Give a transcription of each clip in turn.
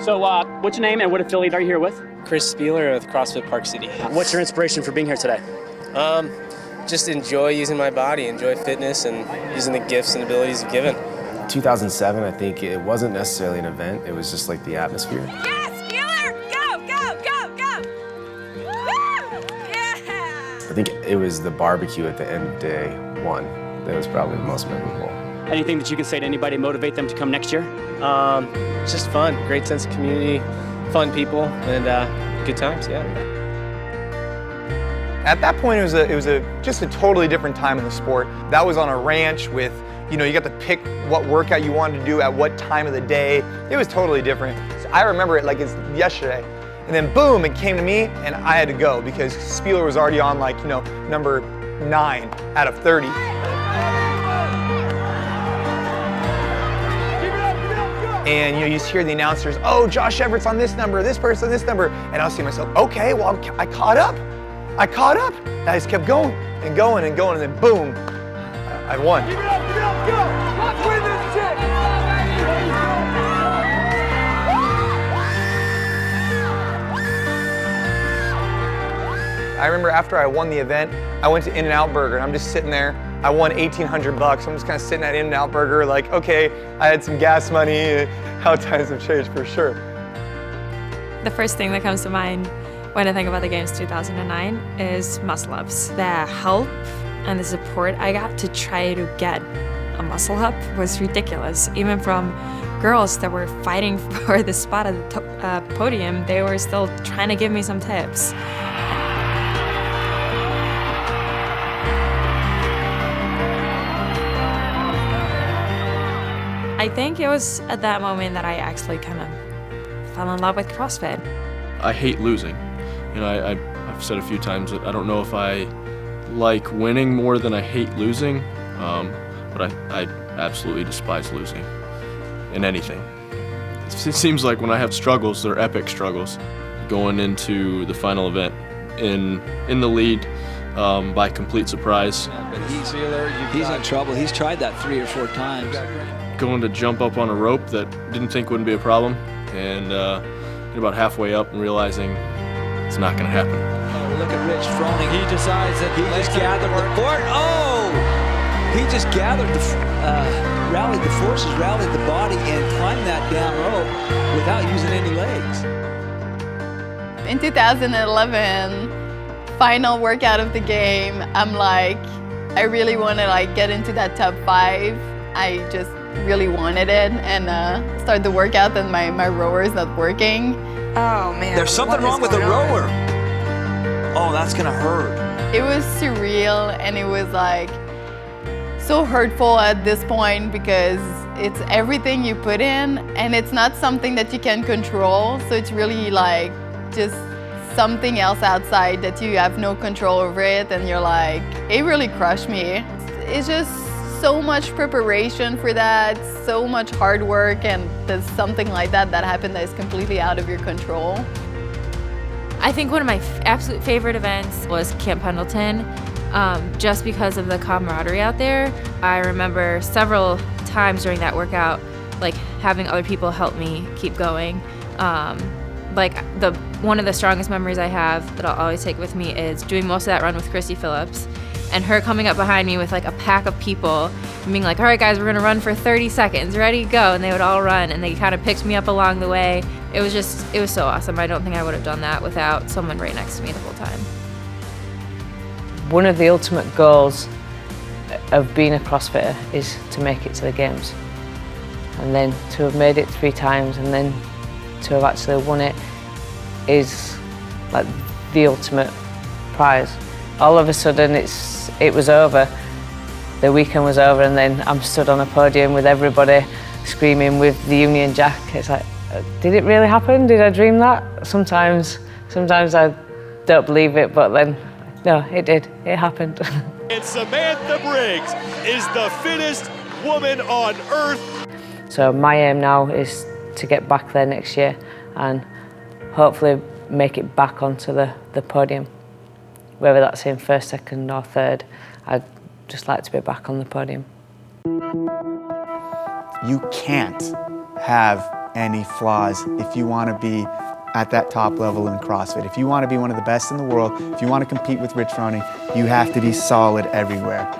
So what's your name and what affiliate are you here with? Chris Spieler with CrossFit Park City. What's your inspiration for being here today? Just enjoy using my body, enjoy fitness, and using the gifts and abilities given. 2007, I think it wasn't necessarily an event, it was just like the atmosphere. Yes, Spieler! Go, go, go, go! Woo! Yeah! I think it was the barbecue at the end of day one that was probably the most memorable. Anything that you can say to anybody motivate them to come next year? It's just fun, great sense of community, fun people, and good times, yeah. At that point, it was just a totally different time in the sport. That was on a ranch with, you got to pick what workout you wanted to do at what time of the day. It was totally different. So I remember it like it's yesterday. And then boom, it came to me and I had to go because Spieler was already on like, number 9 out of 30. And you just hear the announcers, oh, Josh Everett's on this number, this person on this number. And I was thinking to myself, okay, well, I caught up. I caught up. I just kept going and going and going, and then boom, I won. Give it up, go! Let's win this shit! I remember after I won the event, I went to In-N-Out Burger, and I'm just sitting there. I won $1,800 bucks. I'm just kind of sitting at In-N-Out Burger, like, okay, I had some gas money. How times have changed for sure. The first thing that comes to mind when I think about the Games 2009 is muscle-ups. The help and the support I got to try to get a muscle-up was ridiculous. Even from girls that were fighting for the spot at the podium, they were still trying to give me some tips. I think it was at that moment that I actually kind of fell in love with CrossFit. I hate losing. I've said a few times that I don't know if I like winning more than I hate losing, but I absolutely despise losing in anything. It seems like when I have struggles, they're epic struggles. Going into the final event in the lead by complete surprise. But he's in trouble. He's tried that 3 or 4 times. Going to jump up on a rope that didn't think wouldn't be a problem, and about halfway up and realizing it's not going to happen. Oh, look at Rich Froning. He decides that he just gathered the fort. Oh! He just gathered rallied the forces, rallied the body, and climbed that down rope without using any legs. In 2011, final workout of the game, I'm like, I really want to get into that top 5. I just really wanted it, and start the workout, and my rower is not working. Oh man. There's something wrong with the rower. Oh, that's gonna hurt. It was surreal, and it was so hurtful at this point because it's everything you put in, and it's not something that you can control. So it's really just something else outside that you have no control over it, and you're it really crushed me. It's just so much preparation for that, so much hard work, and there's something like that happened that is completely out of your control. I think one of my absolute favorite events was Camp Pendleton, just because of the camaraderie out there. I remember several times during that workout, having other people help me keep going. One of the strongest memories I have that I'll always take with me is doing most of that run with Christy Phillips, and her coming up behind me with a pack of people and being like, all right guys, we're gonna run for 30 seconds, ready, go, and they would all run, and they kind of picked me up along the way. It was so awesome. I don't think I would have done that without someone right next to me the whole time. One of the ultimate goals of being a CrossFitter is to make it to the Games. And then to have made it 3 times and then to have actually won it is the ultimate prize. All of a sudden it was over. The weekend was over, and then I'm stood on a podium with everybody screaming with the Union Jack. It's did it really happen? Did I dream that? Sometimes I don't believe it, but then, no, it did. It happened. And Samantha Briggs is the fittest woman on earth. So my aim now is to get back there next year and hopefully make it back onto the podium. Whether that's in 1st, 2nd or 3rd, I'd just like to be back on the podium. You can't have any flaws if you want to be at that top level in CrossFit. If you want to be one of the best in the world, if you want to compete with Rich Froning, you have to be solid everywhere.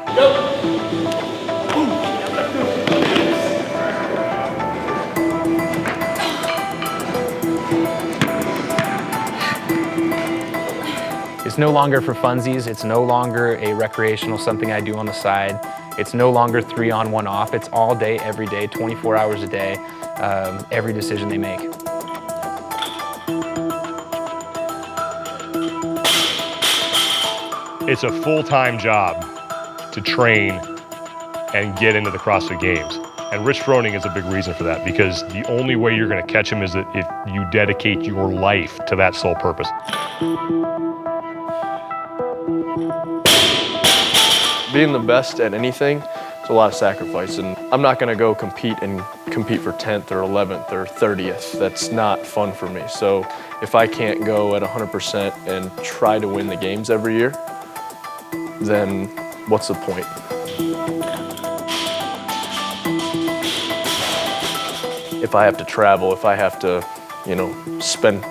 It's no longer for funsies. It's no longer a recreational something I do on the side. It's no longer 3 on 1 off. It's all day, every day, 24 hours a day, every decision they make. It's a full-time job to train and get into the CrossFit Games. And Rich Froning is a big reason for that, because the only way you're going to catch him is that if you dedicate your life to that sole purpose. Being the best at anything is a lot of sacrifice, and I'm not going to go compete for 10th or 11th or 30th. That's not fun for me. So if I can't go at 100% and try to win the games every year, then what's the point? If I have to travel, if I have to, you know, spend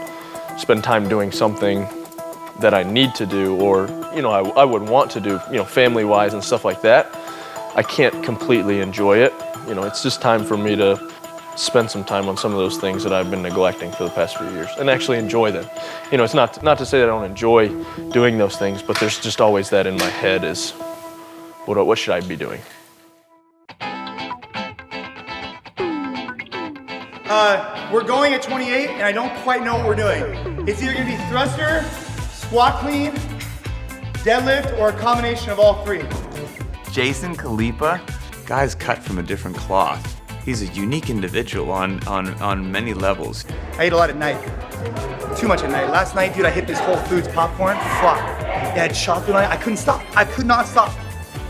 time doing something that I need to do, or, you know, I would want to do, you know, family-wise and stuff like that, I can't completely enjoy it. You know, it's just time for me to spend some time on some of those things that I've been neglecting for the past few years and actually enjoy them. You know, it's not to say that I don't enjoy doing those things, but there's just always that in my head is, what should I be doing? We're going at 28, and I don't quite know what we're doing. It's either gonna be thruster, squat clean, deadlift, or a combination of all three. Jason Khalipa, guy's cut from a different cloth. He's a unique individual on many levels. I ate a lot at night. Too much at night. Last night, dude, I hit this Whole Foods popcorn. Fuck. It had chocolate on it. I couldn't stop. I could not stop.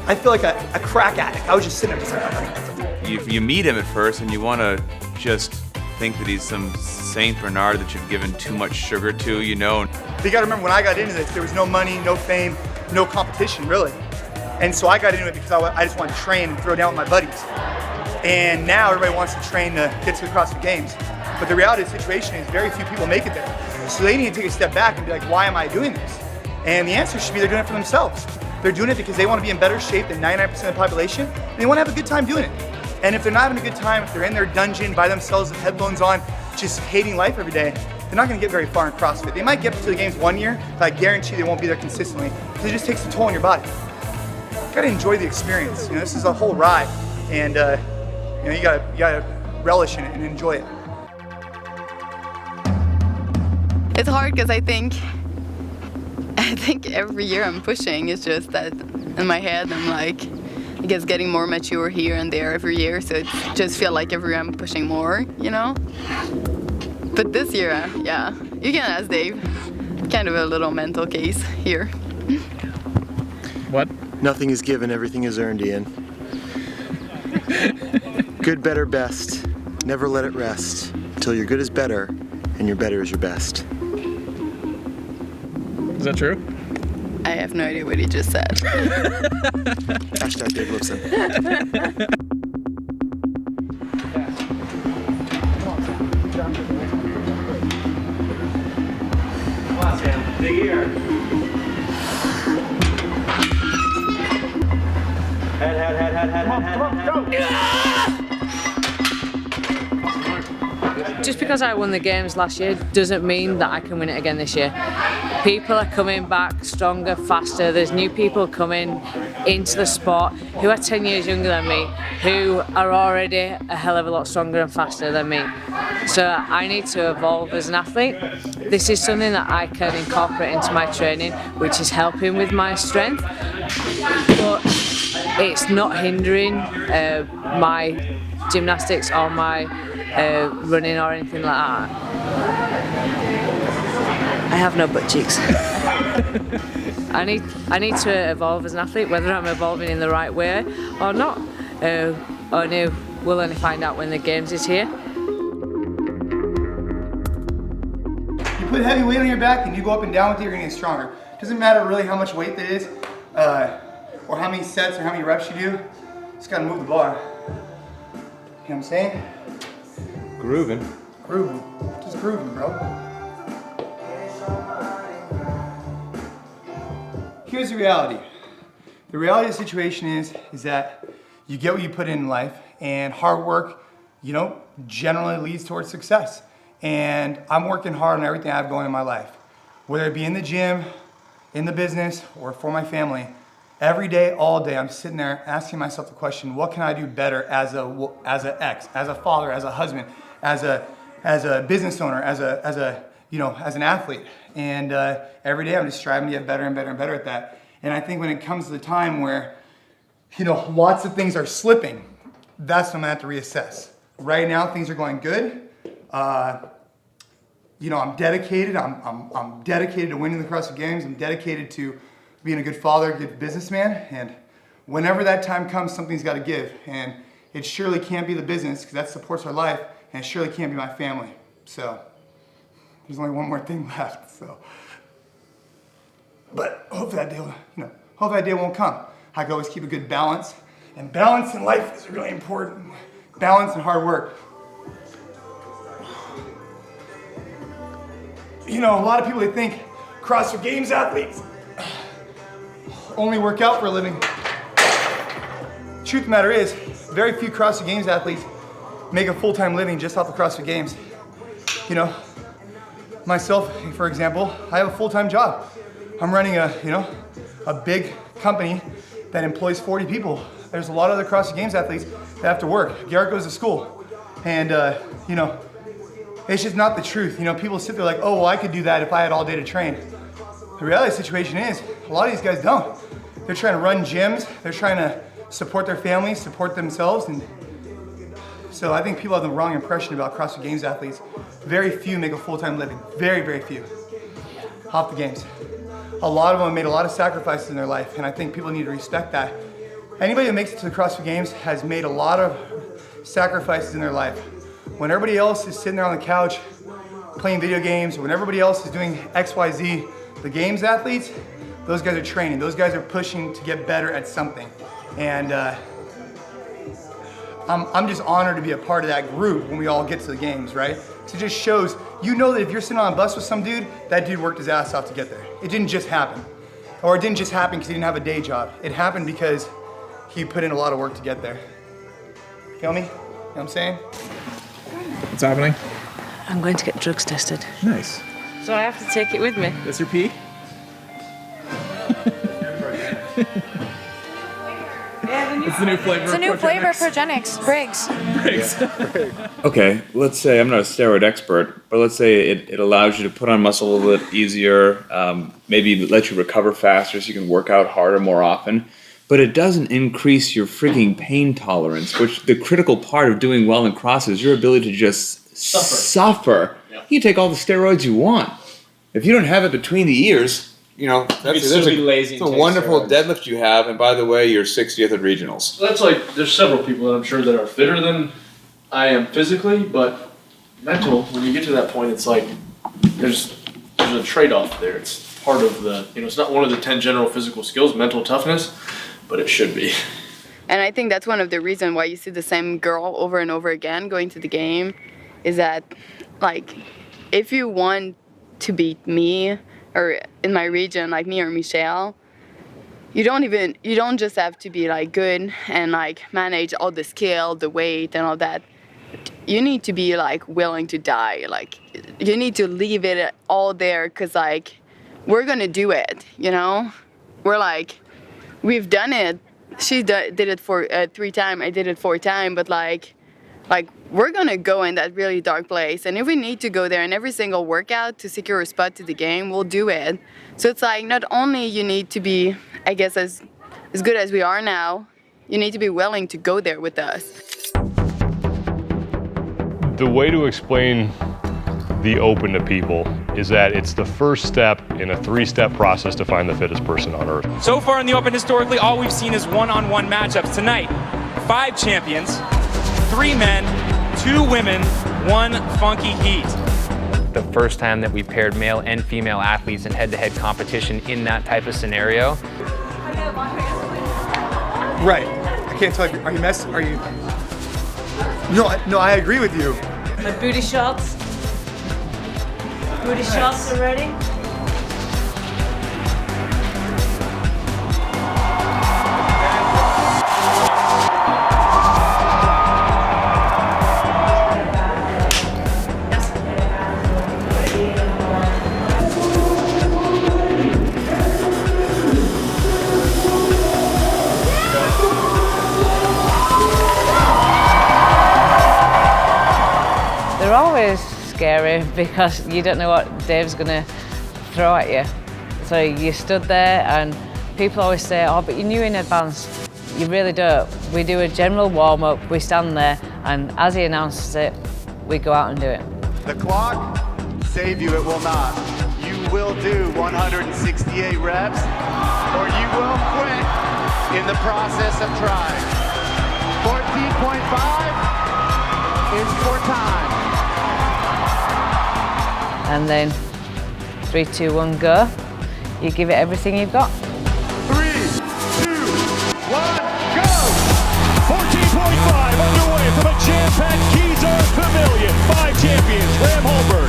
I feel like a crack addict. I was just sitting there just like... You meet him at first and you want to just think that he's some Saint Bernard that you've given too much sugar to, you know. But you gotta remember, when I got into this, there was no money, no fame, no competition, really. And so I got into it because I just wanted to train and throw down with my buddies. And now everybody wants to train to get to the CrossFit Games. But the reality of the situation is very few people make it there. So they need to take a step back and be like, why am I doing this? And the answer should be they're doing it for themselves. They're doing it because they want to be in better shape than 99% of the population, and they want to have a good time doing it. And if they're not having a good time, if they're in their dungeon by themselves with headphones on, just hating life every day, they're not going to get very far in CrossFit. They might get to the games one year, but I guarantee they won't be there consistently because it just takes a toll on your body. You gotta enjoy the experience. You know, this is a whole ride, and you know, you gotta relish in it and enjoy it. It's hard because I think every year I'm pushing. It's just that in my head I'm like, I guess getting more mature here and there every year, so it just feel like every year I'm pushing more, you know? But this year, yeah, you can ask Dave. Kind of a little mental case here. What? Nothing is given, everything is earned, Ian. Good, better, best. Never let it rest until your good is better and your better is your best. Is that true? I have no idea what he just said. Hashtag Dave Lipson. Come on, Sam. Big ear. Head. Go! Just because I won the games last year doesn't mean that I can win it again this year. People are coming back stronger, faster. There's new people coming into the sport who are 10 years younger than me, who are already a hell of a lot stronger and faster than me. So I need to evolve as an athlete. This is something that I can incorporate into my training, which is helping with my strength. But it's not hindering my gymnastics or my running or anything like that. I have no butt cheeks. I need to evolve as an athlete, whether I'm evolving in the right way or not. We'll only find out when the games is here. You put heavy weight on your back and you go up and down with it, you're gonna get stronger. Doesn't matter really how much weight that is, or how many sets or how many reps you do. Just gotta move the bar. You know what I'm saying? Grooving. Grooving. Just grooving, bro. Here's the reality. The reality of the situation is that you get what you put in life, and hard work, generally leads towards success. And I'm working hard on everything I have going in my life, whether it be in the gym, in the business, or for my family. Every day, all day, I'm sitting there asking myself the question, what can I do better as an ex, as a father, as a husband, as a business owner, as an athlete. And every day I'm just striving to get better and better and better at that. And I think when it comes to the time where, lots of things are slipping, that's when I'm gonna have to reassess. Right now, things are going good. I'm dedicated. I'm dedicated to winning the CrossFit Games. I'm dedicated to being a good father, a good businessman. And whenever that time comes, something's got to give. And it surely can't be the business, because that supports our life, and it surely can't be my family. So there's only one more thing left. So, but hopefully that day won't come. I can always keep a good balance, and balance in life is really important. Balance and hard work. A lot of people, they think CrossFit Games athletes only work out for a living. Truth of the matter is, very few CrossFit Games athletes make a full-time living just off the CrossFit Games. Myself, for example, I have a full-time job. I'm running a big company that employs 40 people. There's a lot of other CrossFit Games athletes that have to work. Garrett goes to school, and it's just not the truth. People sit there like, oh, well, I could do that if I had all day to train. The reality of the situation is, a lot of these guys don't. They're trying to run gyms, they're trying to support their families, support themselves, and so I think people have the wrong impression about CrossFit Games athletes. Very few make a full-time living, very, very few, off the games. A lot of them have made a lot of sacrifices in their life, and I think people need to respect that. Anybody that makes it to the CrossFit Games has made a lot of sacrifices in their life. When everybody else is sitting there on the couch playing video games, or when everybody else is doing XYZ, the games athletes, those guys are training. Those guys are pushing to get better at something. And I'm just honored to be a part of that group when we all get to the games, right? So it just shows, that if you're sitting on a bus with some dude, that dude worked his ass off to get there. It didn't just happen. Or it didn't just happen because he didn't have a day job. It happened because he put in a lot of work to get there. Feel me? You know what I'm saying? What's happening? I'm going to get drugs tested. Nice. So I have to take it with me. That's your pee? It's the new flavor. It's a new flavor for Genix. Briggs. Okay, let's say, I'm not a steroid expert, but let's say it allows you to put on muscle a little bit easier, maybe let you recover faster so you can work out harder more often, but it doesn't increase your freaking pain tolerance, which the critical part of doing well in CrossFit is your ability to just suffer. Yeah. You can take all the steroids you want. If you don't have it between the ears, that's a wonderful deadlift you have, and by the way, you're 60th at regionals. That's there's several people that I'm sure that are fitter than I am physically, but mental, when you get to that point, it's there's a trade-off there. It's part of the, it's not one of the 10 general physical skills, mental toughness, but it should be. And I think that's one of the reasons why you see the same girl over and over again going to the game, is that, if you want to beat me, or in my region, like me or Michelle, you don't just have to be good and manage all the skill, the weight and all that. You need to be willing to die. You need to leave it all there, because we're gonna do it, We're we've done it. She did it for 3 times, I did it 4 times, but we're gonna go in that really dark place, and if we need to go there in every single workout to secure a spot to the game, we'll do it. So it's not only you need to be, I guess, as good as we are now, you need to be willing to go there with us. The way to explain the open to people is that it's the first step in a 3-step process to find the fittest person on earth. So far in the open, historically, all we've seen is one-on-one matchups. Tonight, 5 champions, 3 men, 2 women, 1 funky heat. The first time that we paired male and female athletes in head-to-head competition in that type of scenario. Right. I can't tell you, are you messing? Are you? No, I agree with you. My booty shots. Booty shots are ready. They're always scary because you don't know what Dave's gonna throw at you. So you stood there and people always say, oh, but you knew in advance. You really don't. We do a general warm-up, we stand there, and as he announces it, we go out and do it. The clock, save you, it will not. You will do 168 reps, or you will quit in the process of trying. 14.5 is for time. And then 3, 2, 1, go. You give it everything you've got. 3, 2, 1, go! 14.5 underway from a jam-packed Keysar Pavilion. 5 champions, Ram Holberg,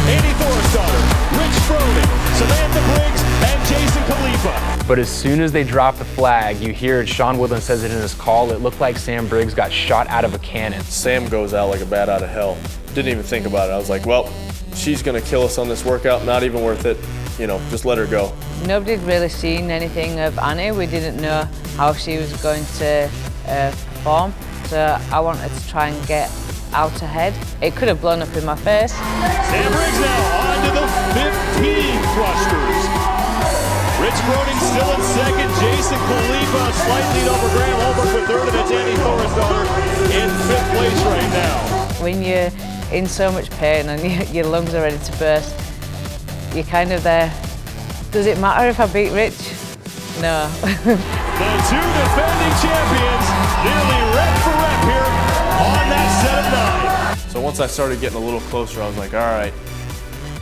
Annie Thorisdottir, Rich Froning, Samantha Briggs, and Jason Khalipa. But as soon as they drop the flag, you hear it, Sean Woodland says it in his call, it looked like Sam Briggs got shot out of a cannon. Sam goes out like a bat out of hell. Didn't even think about it. I was like, well, she's gonna kill us on this workout, not even worth it. You know, just let her go. Nobody had really seen anything of Annie. We didn't know how she was going to perform. So I wanted to try and get out ahead. It could have blown up in my face. Sam Briggs now on to the 15 thrusters. Rich Froning still in second. Jason Khalipa slight lead over Graham Holberg for third, and it's Annie Thorisdottir in 5th place right now. When you're in so much pain and your lungs are ready to burst, you're kind of there. Does it matter if I beat Rich? No. The 2 defending champions nearly rep for rep here on that set of 9. So once I started getting a little closer, I was like, all right,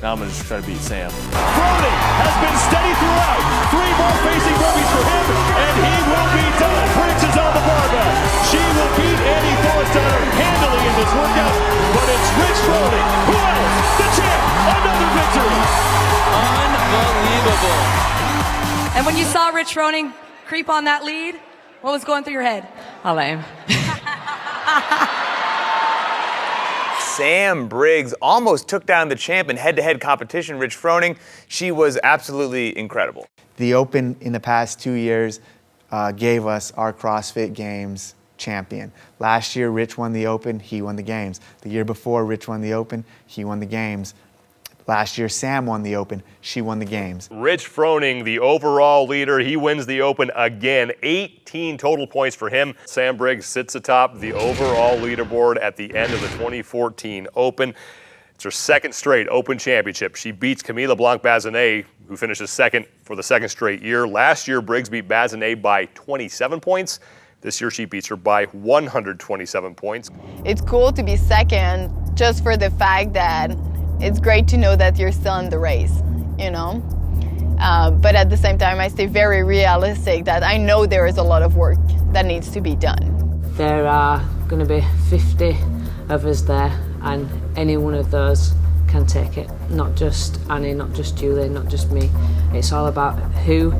now I'm gonna just try to beat Sam. Froning has been steady throughout. 3 more facing burpees for him, and he will be done. Briggs is on the barbell. She will beat Annie Thorisdottir handily in this workout, but it's Rich Froning. Who else? The champ, another victory. Unbelievable. And when you saw Rich Froning creep on that lead, what was going through your head? I'll let him. Sam Briggs almost took down the champ in head-to-head competition, Rich Froning. She was absolutely incredible. The Open in the past 2 years gave us our CrossFit Games champion. Last year, Rich won the Open, he won the Games. The year before, Rich won the Open, he won the Games. Last year, Sam won the Open, she won the Games. Rich Froning, the overall leader, he wins the Open again. 18 total points for him. Sam Briggs sits atop the overall leaderboard at the end of the 2014 Open. It's her 2nd straight Open championship. She beats Camille Leblanc-Bazinet, who finishes 2nd for the 2nd straight year. Last year, Briggs beat Bazinet by 27 points. This year, she beats her by 127 points. It's cool to be second just for the fact that it's great to know that you're still in the race, you know? But at the same time, I stay very realistic that I know there is a lot of work that needs to be done. There are going to be 50 of us there, and any one of those can take it. Not just Annie, not just Julie, not just me. It's all about who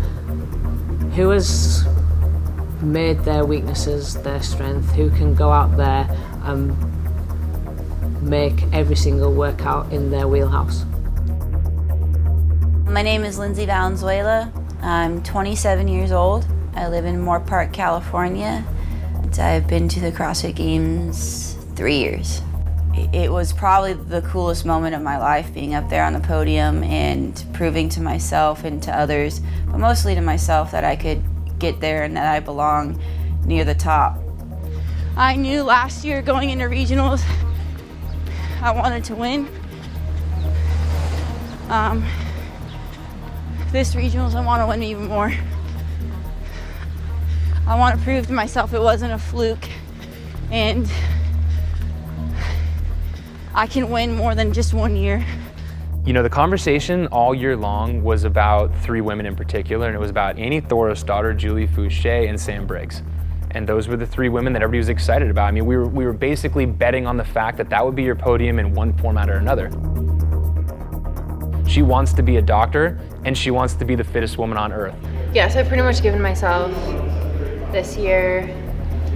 has made their weaknesses their strength, who can go out there and make every single workout in their wheelhouse. My name is Lindsey Valenzuela. I'm 27 years old. I live in Moore Park, California. I've been to the CrossFit Games 3 years. It was probably the coolest moment of my life, being up there on the podium and proving to myself and to others, but mostly to myself, that I could get there and that I belong near the top. I knew last year going into regionals, I wanted to win. This regionals, I want to win even more. I want to prove to myself it wasn't a fluke, and I can win more than just 1 year. You know, the conversation all year long was about 3 women in particular, and it was about Annie Thorisdottir, Julie Fouché, and Sam Briggs. And those were the 3 women that everybody was excited about. I mean, we were basically betting on the fact that that would be your podium in one format or another. She wants to be a doctor, and she wants to be the fittest woman on earth. Yeah, so I've pretty much given myself this year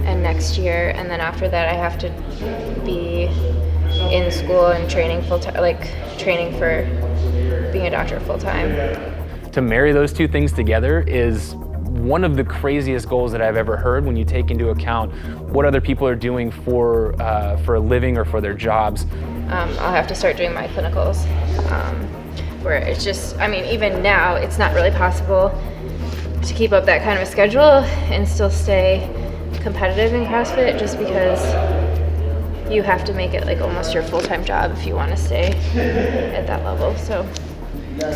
and next year, and then after that I have to be in school and training full-time, like training for being a doctor full-time. To marry those 2 things together is one of the craziest goals that I've ever heard when you take into account what other people are doing for a living or for their jobs. I'll have to start doing my clinicals, where it's just, I mean, even now, it's not really possible to keep up that kind of a schedule and still stay competitive in CrossFit, just because you have to make it like almost your full-time job if you want to stay at that level. So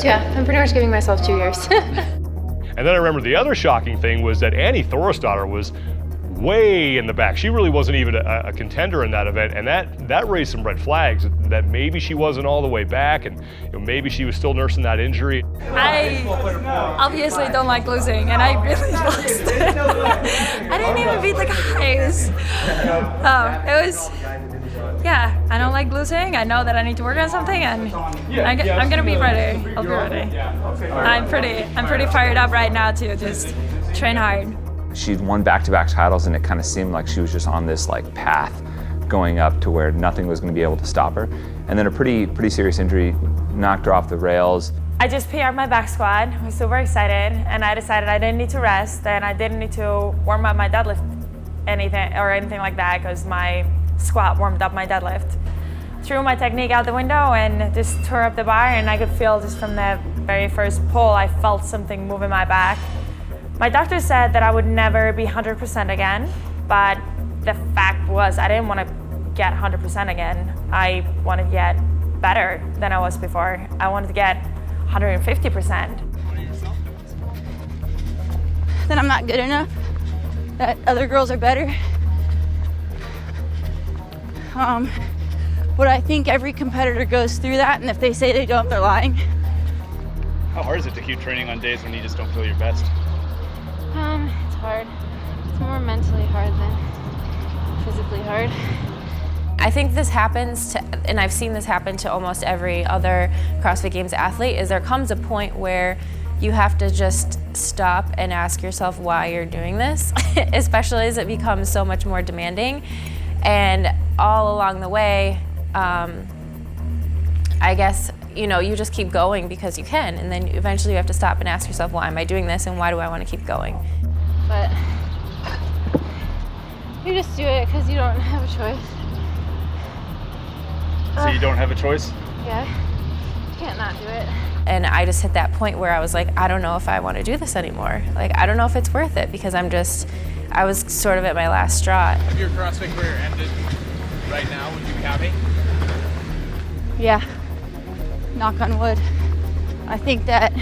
yeah, I'm pretty much giving myself 2 years. And then I remember the other shocking thing was that Annie Thorisdottir was way in the back. She really wasn't even a contender in that event, and that raised some red flags, that maybe she wasn't all the way back, and maybe she was still nursing that injury. I obviously don't like losing, and I really lost it. I didn't even beat the guys. It was, yeah, I don't like losing. I know that I need to work on something, and I'm gonna be ready. I'll be ready. I'm pretty fired up right now to just train hard. She'd won back-to-back titles, and it kind of seemed like she was just on this like path going up to where nothing was going to be able to stop her. And then a pretty serious injury knocked her off the rails. I just PR'd my back squat. I was super excited, and I decided I didn't need to rest, and I didn't need to warm up my deadlift anything like that, because my squat warmed up my deadlift. Threw my technique out the window and just tore up the bar, and I could feel just from the very first pull, I felt something move in my back. My doctor said that I would never be 100% again, but the fact was I didn't want to get 100% again. I wanted to get better than I was before. I wanted to get 150%. That I'm not good enough, that other girls are better. But I think every competitor goes through that, and if they say they don't, they're lying. How hard is it to keep training on days when you just don't feel your best? It's hard. It's more mentally hard than physically hard. I think this happens to, and I've seen this happen to almost every other CrossFit Games athlete, is there comes a point where you have to just stop and ask yourself why you're doing this, especially as it becomes so much more demanding. And all along the way, I guess, you just keep going because you can, and then eventually you have to stop and ask yourself, why am I doing this, and why do I want to keep going? But you just do it because you don't have a choice. So you don't have a choice? Yeah, you can't not do it. And I just hit that point where I was like, I don't know if I want to do this anymore. Like, I don't know if it's worth it, because I was sort of at my last straw. If your CrossFit career ended right now, would you be happy? Yeah, knock on wood. I think that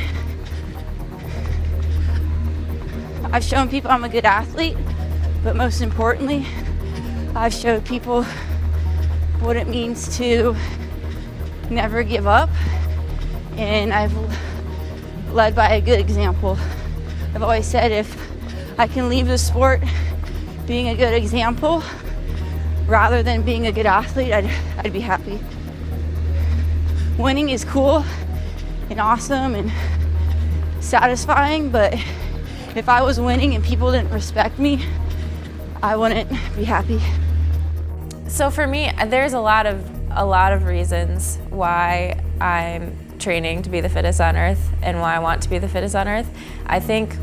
I've shown people I'm a good athlete, but most importantly, I've showed people what it means to never give up, and I've led by a good example. I've always said if I can leave the sport being a good example rather than being a good athlete, I'd be happy. Winning is cool and awesome and satisfying, but if I was winning and people didn't respect me, I wouldn't be happy. So for me, there's a lot of reasons why I'm training to be the fittest on earth and why I want to be the fittest on earth. I think,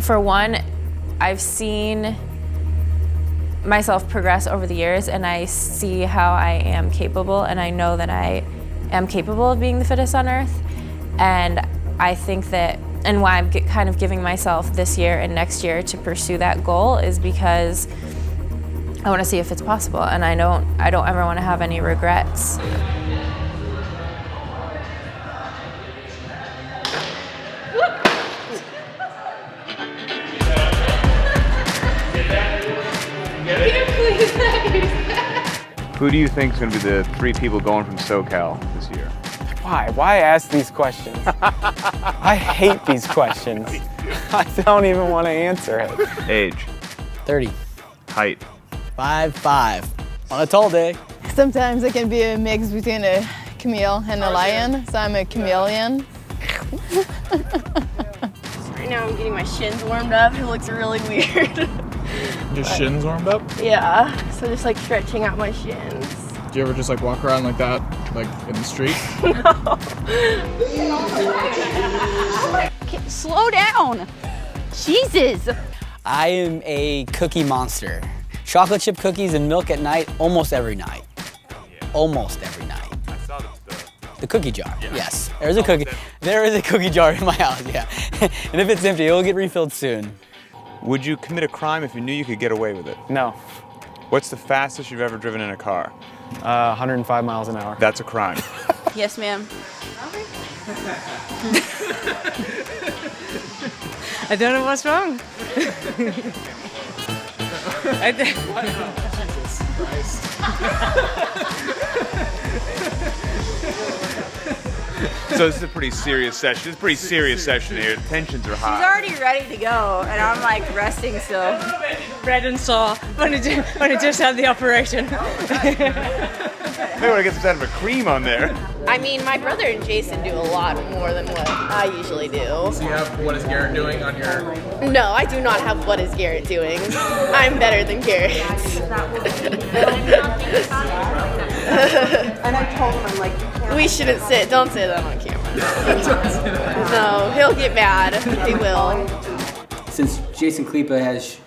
for one, I've seen myself progress over the years, and I see how I am capable, and I know that I am capable of being the fittest on earth. And I think that, and why I'm kind of giving myself this year and next year to pursue that goal, is because I want to see if it's possible, and I don't ever want to have any regrets. Who do you think is going to be the 3 people going from SoCal this year? Why ask these questions? I hate these questions. I don't even want to answer it. Age. 30. Height. 5'5". On a tall day. Sometimes I can be a mix between a Camille and a lion, so I'm a chameleon. Right now I'm getting my shins warmed up. It looks really weird. Your shins warmed up? Yeah, so just like stretching out my shins. Do you ever just like walk around like that, like in the street? Okay, slow down. Jesus. I am a cookie monster. Chocolate chip cookies and milk at night, almost every night. Almost every night. I saw the cookie jar, yes. There is a cookie jar in my house, yeah. And if it's empty, it will get refilled soon. Would you commit a crime if you knew you could get away with it? No. What's the fastest you've ever driven in a car? 105 miles an hour. That's a crime. Yes, ma'am. I don't know what's wrong. Jesus Christ. So this is a pretty serious session. It's a pretty serious session here. Tensions are high. She's already ready to go, and I'm like resting still. Red and sore when I just had the operation. Maybe want to get some kind of a cream on there. I mean, my brother and Jason do a lot more than what I usually do. So you have What Is Garrett Doing on your... No, I do not have What Is Garrett Doing. I'm better than Garrett. And I told him, I'm like, we shouldn't don't say that on camera. No, he'll get mad. He will. Since Jason Khalipa has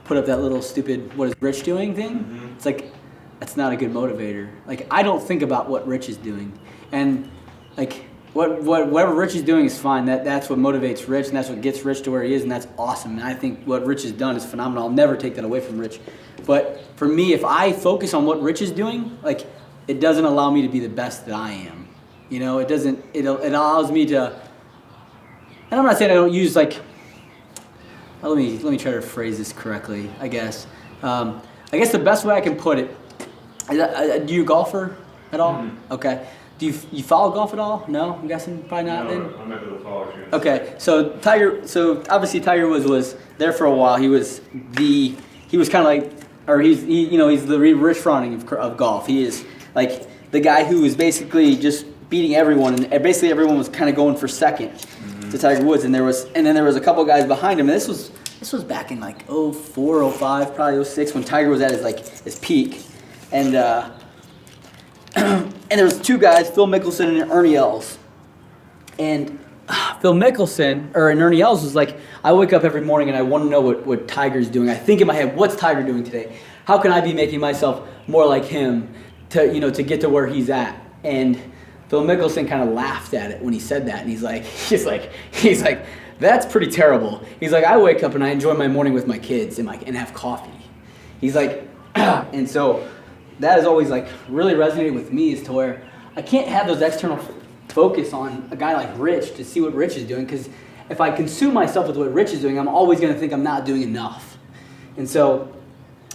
put up that little stupid "What is Rich doing" thing, it's like, that's not a good motivator. Like, I don't think about what Rich is doing. And like, whatever Rich is doing is fine. That's what motivates Rich, and that's what gets Rich to where he is, and that's awesome. And I think what Rich has done is phenomenal. I'll never take that away from Rich. But for me, if I focus on what Rich is doing, like, it doesn't allow me to be the best that I am. You know, it doesn't, it allows me to, and I'm not saying I don't use like, let me try to phrase this correctly, I guess. I guess the best way I can put it, do you golfer at all? Mm-hmm. Okay. Do you follow golf at all? No? I'm guessing probably not then? I'm not going to follow you. Okay. So obviously Tiger was there for a while. He was kind of like, or he's the Rich Froning of golf. He is like the guy who was basically just beating everyone, and basically everyone was kind of going for second to Tiger Woods, and then there was a couple guys behind him. And this was back in like 04, 05, probably 06 when Tiger was at his peak, and and there was two guys, Phil Mickelson and Ernie Els, and Phil Mickelson and Ernie Els was like, I wake up every morning and I want to know what Tiger's doing. I think in my head, what's Tiger doing today? How can I be making myself more like him to get to where he's at? And Phil Mickelson kind of laughed at it when he said that, and he's like, that's pretty terrible. He's like, I wake up and I enjoy my morning with my kids and have coffee. He's like, and so that has always like really resonated with me, as to where I can't have those external focus on a guy like Rich to see what Rich is doing, because if I consume myself with what Rich is doing, I'm always going to think I'm not doing enough. And so,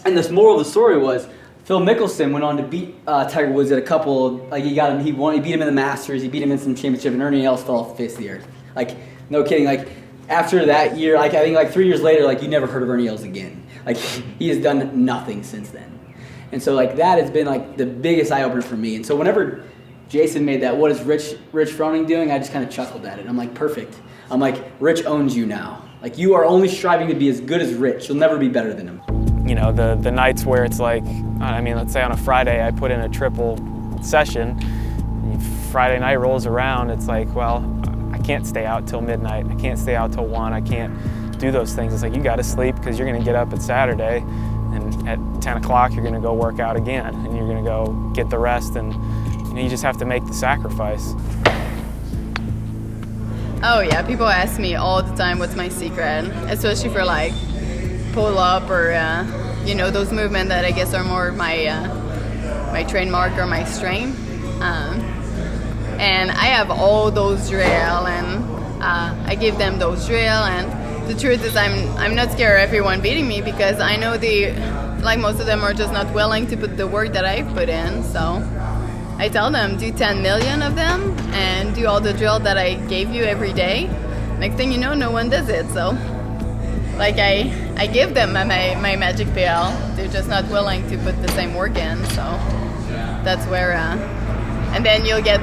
and the moral of the story was, Phil Mickelson went on to beat Tiger Woods at a couple. Like he beat him in the Masters, he beat him in some championship, and Ernie Els fell off the face of the earth. Like, no kidding. Like after that year, like I think like 3 years later, like you never heard of Ernie Els again. Like he has done nothing since then. And so like that has been like the biggest eye opener for me. And so whenever Jason made that, what is Rich Froning doing? I just kind of chuckled at it. I'm like, perfect. I'm like, Rich owns you now. Like you are only striving to be as good as Rich. You'll never be better than him. You know, the nights where it's like, I mean, let's say on a Friday I put in a triple session, Friday night rolls around, it's like, well, I can't stay out till midnight, I can't stay out till 1, I can't do those things. It's like, you gotta sleep because you're gonna get up at Saturday, and at 10 o'clock you're gonna go work out again, and you're gonna go get the rest, and you just have to make the sacrifice. Oh yeah, people ask me all the time what's my secret, especially for like pull up or those movements that I guess are more my trademark or my strength. And I have all those drill, and I give them those drill, and the truth is I'm not scared of everyone beating me, because I know most of them are just not willing to put the work that I put in. So I tell them, do 10 million of them and do all the drill that I gave you every day. Next thing you know, no one does it. So Like I give them my magic pill. They're just not willing to put the same work in. So that's where, and then you'll get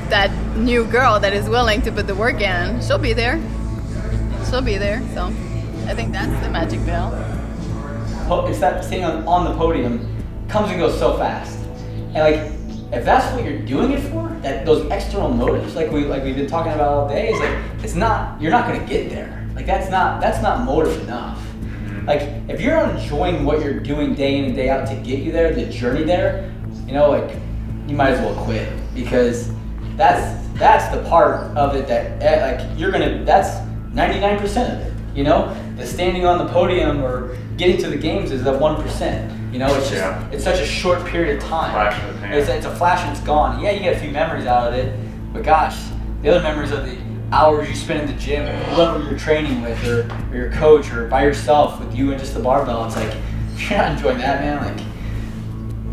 that new girl that is willing to put the work in. She'll be there. She'll be there. So I think that's the magic pill. It's that thing on the podium comes and goes so fast, and like if that's what you're doing it for, that those external motives, like we've been talking about all day, is like you're not gonna get there. Like that's not motive enough. Like if you're not enjoying what you're doing day in and day out to get you there, the journey there, you know, like you might as well quit, because that's the part of it that that's 99% of it. You know, the standing on the podium or getting to the games is the 1%. You know, it's just it's such a short period of time. It's a flash and it's gone. Yeah, you get a few memories out of it, but gosh, the other memories are the hours you spend in the gym, whoever you're training with, or your coach, or by yourself with you and just the barbell. It's like if you're not enjoying that, man, like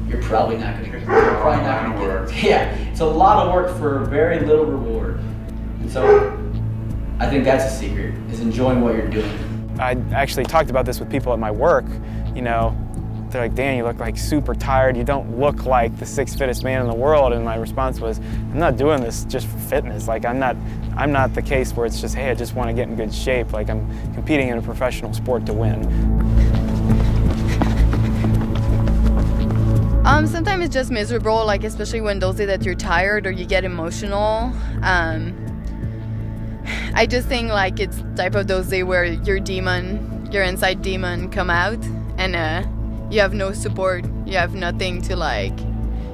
you're probably not gonna get it. Yeah, it's a lot of work for very little reward. And so I think that's a secret, is enjoying what you're doing. I actually talked about this with people at my work. You know, they're like, Dan, you look like super tired. You don't look like the 6th fittest man in the world. And my response was, I'm not doing this just for fitness. Like I'm not the case where it's just, hey, I just want to get in good shape. Like I'm competing in a professional sport to win. Sometimes it's just miserable, like especially when those days that you're tired or you get emotional. I just think like it's type of those days where your inside demon come out, and you have no support, you have nothing to like,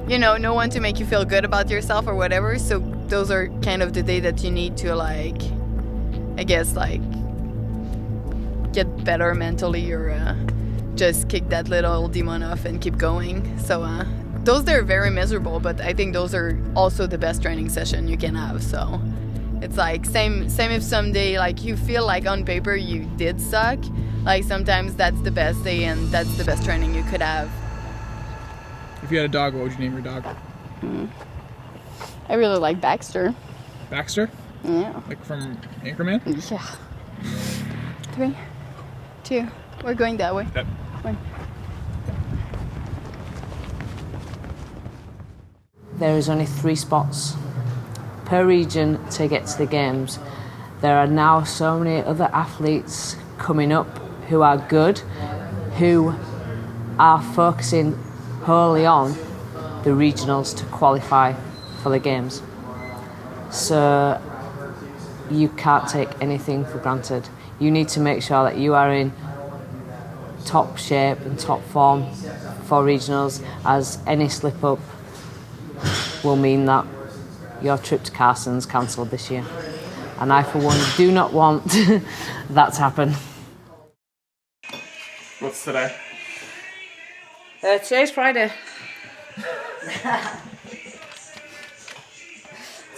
you know, no one to make you feel good about yourself or whatever. So those are kind of the day that you need to like, I guess like get better mentally, or just kick that little demon off and keep going. So those are very miserable, but I think those are also the best training session you can have. So it's like same if someday like you feel like on paper you did suck, like sometimes that's the best day and that's the best training you could have. If you had a dog, what would you name your dog? I really like Baxter. Baxter? Yeah. Like from Anchorman? Yeah. 3, 2, we're going that way. Yep. 1. There is only 3 spots per region to get to the games. There are now so many other athletes coming up who are good, who are focusing wholly on the regionals to qualify for the games. So you can't take anything for granted. You need to make sure that you are in top shape and top form for regionals, as any slip up will mean that your trip to Carson's cancelled this year. And I, for one, do not want that to happen. What's today? Today's Friday.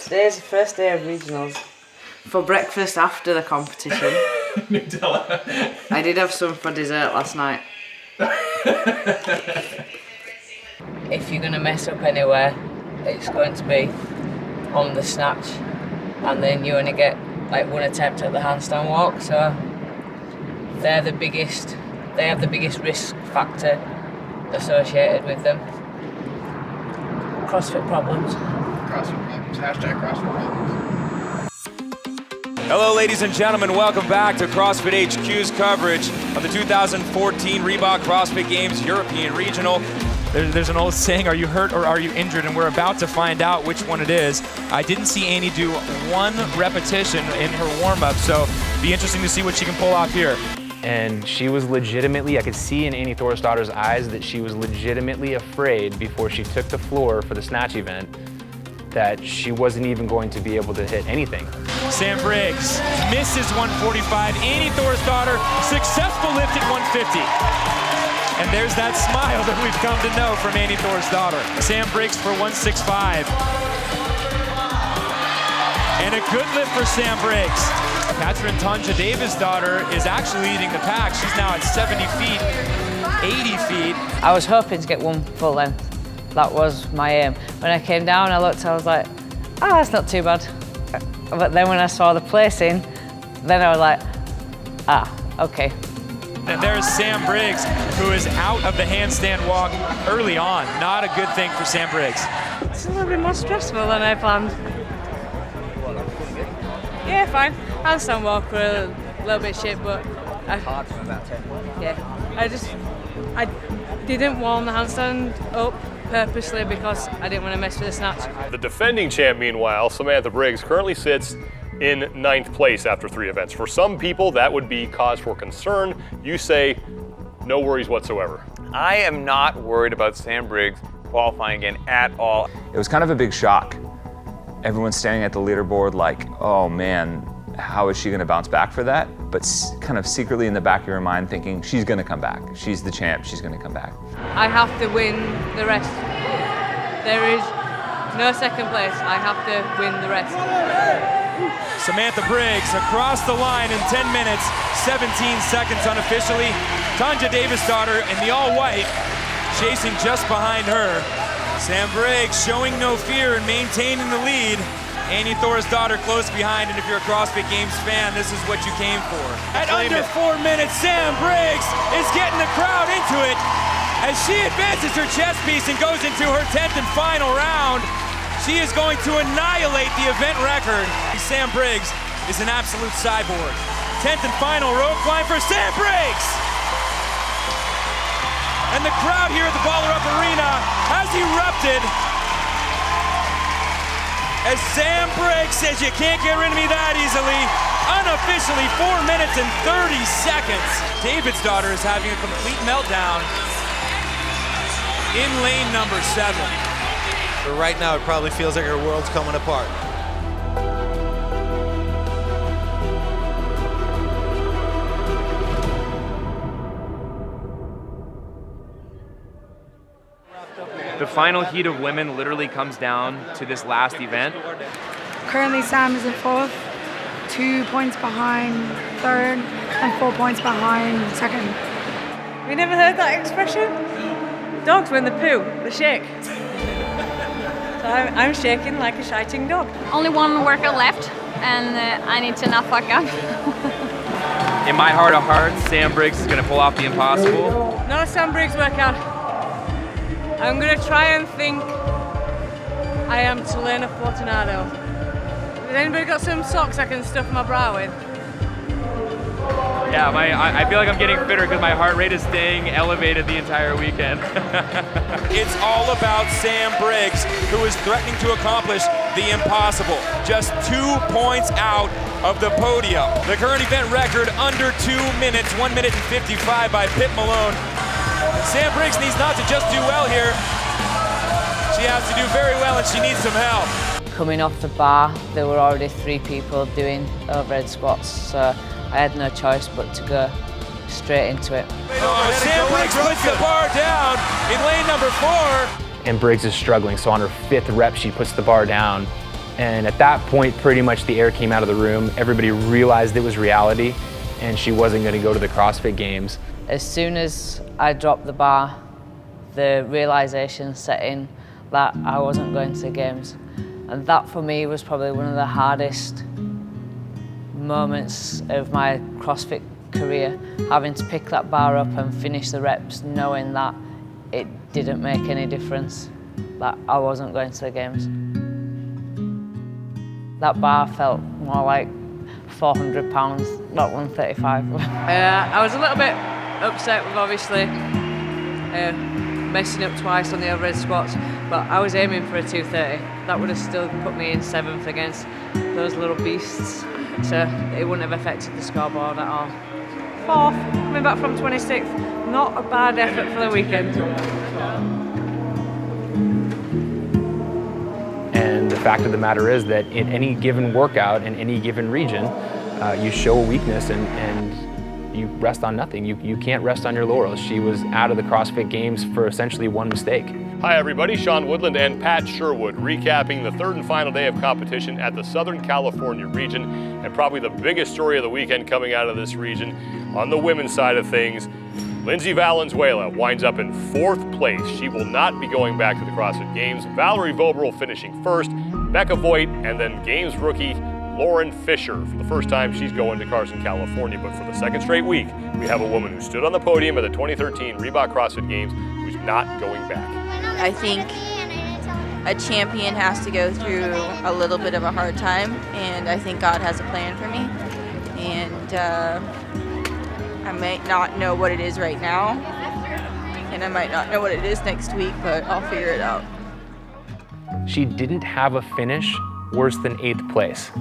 Today's the first day of regionals. For breakfast after the competition, I did have some for dessert last night. If you're going to mess up anywhere, it's going to be on the snatch, and then you only get like 1 attempt at the handstand walk, so they have the biggest risk factor associated with them. CrossFit problems. CrossFit problems. Hashtag CrossFit problems. Hello, ladies and gentlemen. Welcome back to CrossFit HQ's coverage of the 2014 Reebok CrossFit Games European Regional. There's an old saying, are you hurt or are you injured? And we're about to find out which one it is. I didn't see Annie do 1 repetition in her warm-up, so be interesting to see what she can pull off here. And she was legitimately, I could see in Annie Thorisdottir's eyes that she was legitimately afraid before she took the floor for the Snatch event that she wasn't even going to be able to hit anything. Sam Briggs misses 145. Annie Thorisdottir successful lift at 150. And there's that smile that we've come to know from Annie Thorisdottir. Sam Briggs for 165. And a good lift for Sam Briggs. Katrin Tonja Davis-Daughter is actually leading the pack. She's now at 70 feet, 80 feet. I was hoping to get 1 full length. That was my aim. When I came down, I looked, I was like, oh, that's not too bad. But then when I saw the placing, then I was like, okay. And there's Sam Briggs, who is out of the handstand walk early on. Not a good thing for Sam Briggs. It's a little bit more stressful than I planned. Yeah, fine. Handstand walk were a little bit shit, but hard from about 10. Yeah, I didn't warm the handstand up purposely because I didn't want to mess with the snatch. The defending champ, meanwhile, Samantha Briggs, currently sits in 9th place after 3 events. For some people, that would be cause for concern. You say, no worries whatsoever. I am not worried about Sam Briggs qualifying again at all. It was kind of a big shock. Everyone's standing at the leaderboard like, oh man, how is she gonna bounce back for that? But kind of secretly in the back of your mind thinking, she's gonna come back. She's the champ, she's gonna come back. I have to win the rest. There is no second place. I have to win the rest. Samantha Briggs across the line in 10 minutes, 17 seconds unofficially. Tanja Davis-daughter in the all-white, chasing just behind her. Sam Briggs showing no fear and maintaining the lead. Annie Thor's daughter close behind, and if you're a CrossFit Games fan, this is what you came for. At under 4 minutes, Sam Briggs is getting the crowd into it as she advances her chest piece and goes into her 10th and final round. She is going to annihilate the event record. Sam Briggs is an absolute cyborg. 10th and final rope climb for Sam Briggs. And the crowd here at the Baller Up Arena has erupted as Sam Briggs says, you can't get rid of me that easily. Unofficially 4 minutes and 30 seconds. David's daughter is having a complete meltdown in lane number 7. But right now, it probably feels like our world's coming apart. The final heat of women literally comes down to this last event. Currently, Sam is in 4th, 2 points behind 3rd, and 4 points behind 2nd. You never heard that expression? Dogs when they poo, they shake. So I'm shaking like a shiting dog. Only one worker left, and I need to not fuck up. In my heart of hearts, Sam Briggs is going to pull off the impossible. Not a Sam Briggs workout. I'm going to try and think I am Telena Fortunato. Has anybody got some socks I can stuff my bra with? Yeah, I feel like I'm getting fitter because my heart rate is staying elevated the entire weekend. It's all about Sam Briggs, who is threatening to accomplish the impossible. Just 2 points out of the podium. The current event record under 2 minutes, 1 minute and 55 by Pip Malone. Sam Briggs needs not to just do well here. She has to do very well, and she needs some help. Coming off the bar, there were already 3 people doing overhead squats, so I had no choice but to go straight into it. Sam Briggs puts the bar down in lane number 4. And Briggs is struggling, so on her 5th rep, she puts the bar down. And at that point, pretty much the air came out of the room. Everybody realized it was reality, and she wasn't going to go to the CrossFit Games. As soon as I dropped the bar, the realization set in that I wasn't going to the Games. And that for me was probably one of the hardest moments of my CrossFit career, having to pick that bar up and finish the reps knowing that it didn't make any difference, that I wasn't going to the Games. That bar felt more like 400 pounds, not 135. I was a little bit upset with obviously messing up twice on the overhead squats, but I was aiming for a 230. That would have still put me in 7th against those little beasts, so it wouldn't have affected the scoreboard at all. 4th, coming back from 26th, not a bad effort for the weekend. And the fact of the matter is that in any given workout, in any given region, you show a weakness and you rest on nothing. You can't rest on your laurels. She was out of the CrossFit Games for essentially one mistake. Hi everybody, Sean Woodland and Pat Sherwood recapping the 3rd and final day of competition at the Southern California region, and probably the biggest story of the weekend coming out of this region on the women's side of things. Lindsey Valenzuela winds up in 4th place. She will not be going back to the CrossFit Games. Valerie Vobril finishing 1st, Becca Voigt, and then Games rookie Lauren Fisher. For the first time, she's going to Carson, California, but for the second straight week, we have a woman who stood on the podium at the 2013 Reebok CrossFit Games who's not going back. I think a champion has to go through a little bit of a hard time, and I think God has a plan for me. And I might not know what it is right now, and I might not know what it is next week, but I'll figure it out. She didn't have a finish worse than 8th place.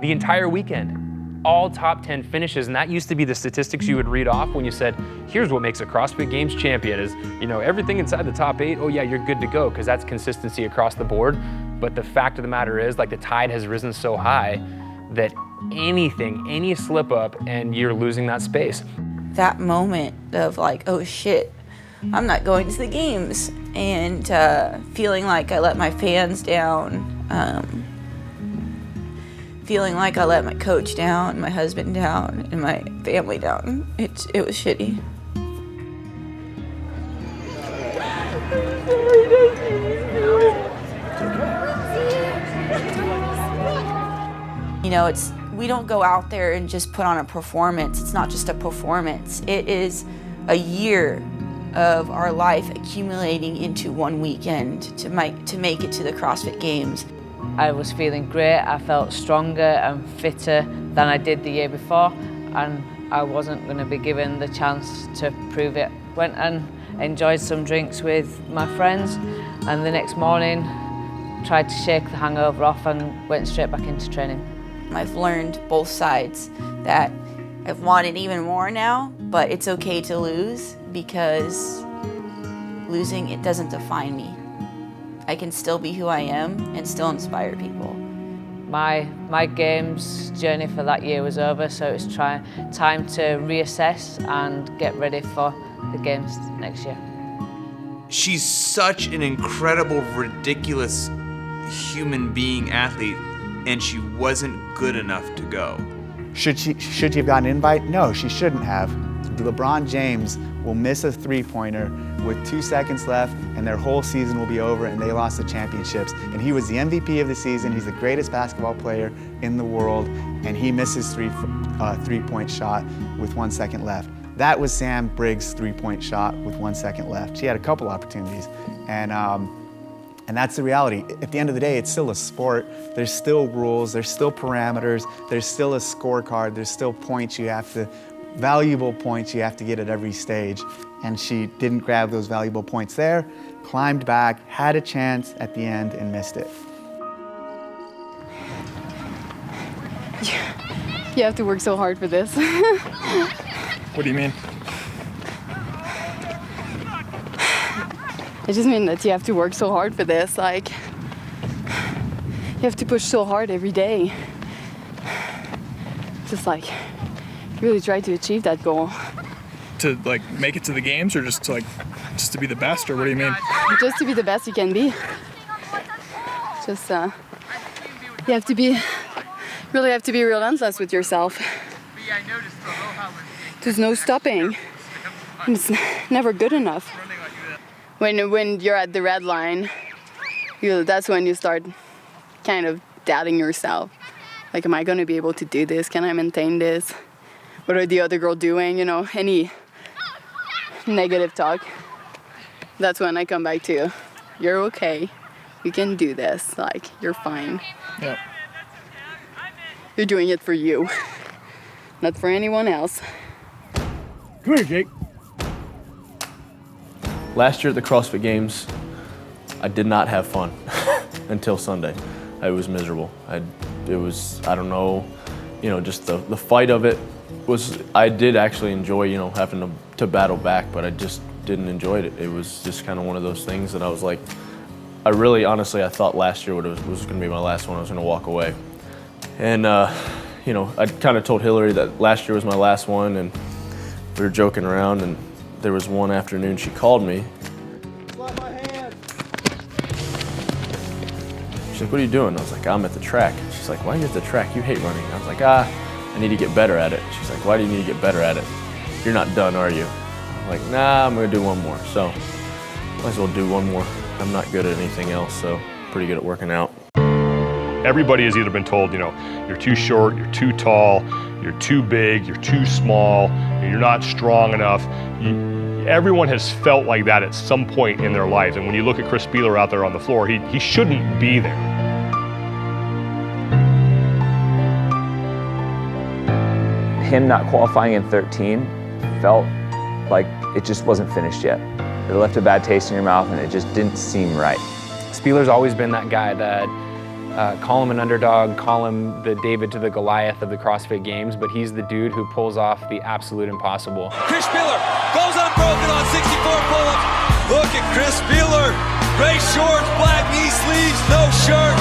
The entire weekend, all top 10 finishes, and that used to be the statistics you would read off when you said, here's what makes a CrossFit Games champion is, you know, everything inside the top 8, oh yeah, you're good to go, because that's consistency across the board. But the fact of the matter is, like, the tide has risen so high that anything, any slip up, and you're losing that space. That moment of like, oh shit, I'm not going to the games, and feeling like I let my fans down, feeling like I let my coach down, my husband down, and my family down. It was shitty. You know, we don't go out there and just put on a performance. It's not just a performance. It is a year of our life accumulating into one weekend to make it to the CrossFit Games. I was feeling great. I felt stronger and fitter than I did the year before, and I wasn't going to be given the chance to prove it. Went and enjoyed some drinks with my friends, and the next morning tried to shake the hangover off and went straight back into training. I've learned both sides, that I've wanted even more now, but it's okay to lose, because losing, it doesn't define me. I can still be who I am and still inspire people. My games journey for that year was over, so it's time to reassess and get ready for the games next year. She's such an incredible, ridiculous human being athlete, and she wasn't good enough to go. Should she have gotten an invite? No, she shouldn't have. LeBron James will miss a three-pointer with 2 seconds left, and their whole season will be over, and they lost the championships. And he was the MVP of the season. He's the greatest basketball player in the world, and he misses three-point shot with 1 second left. That was Sam Briggs' three-point shot with 1 second left. She had a couple opportunities, and that's the reality. At the end of the day, it's still a sport. There's still rules, there's still parameters, there's still a scorecard, there's still points valuable points you have to get at every stage. And she didn't grab those valuable points there, climbed back, had a chance at the end, and missed it. You have to work so hard for this. What do you mean? I just mean that you have to work so hard for this. Like, you have to push so hard every day. Just like, really try to achieve that goal. To like make it to the games, or just to be the best, or what do you mean? Just to be the best you can be. Just you have to be relentless with yourself. There's no stopping. It's never good enough. When you're at the red line, that's when you start kind of doubting yourself. Like, am I going to be able to do this? Can I maintain this? What are the other girls doing? You know, any negative talk. That's when I come back to, you're okay. You can do this. Like, you're fine. Yeah. You're doing it for you, not for anyone else. Come here, Jake. Last year at the CrossFit Games, I did not have fun until Sunday. I was miserable. I don't know, just the fight of it was, I did actually enjoy, having to battle back, but I just didn't enjoy it. It was just kind of one of those things that I was like, I thought last year was going to be my last one. I was going to walk away. And, I kind of told Hillary that last year was my last one, and we were joking around, and there was one afternoon she called me. She's like, what are you doing? I was like, I'm at the track. She's like, why are you at the track? You hate running. I was like, I need to get better at it. She's like, why do you need to get better at it? You're not done, are you? I'm like, nah, I'm gonna do one more. So, might as well do one more. I'm not good at anything else, so pretty good at working out. Everybody has either been told, you know, you're too short, you're too tall, you're too big, you're too small, you're not strong enough. Everyone has felt like that at some point in their lives. And when you look at Chris Spieler out there on the floor, he shouldn't be there. Him not qualifying in 13 felt like it just wasn't finished yet. It left a bad taste in your mouth and it just didn't seem right. Spieler's always been that guy that call him an underdog, call him the David to the Goliath of the CrossFit Games, but he's the dude who pulls off the absolute impossible. Chris Spieler goes unbroken on 64 pull-ups. Look at Chris Spieler. Gray shorts, black knee sleeves, no shirt.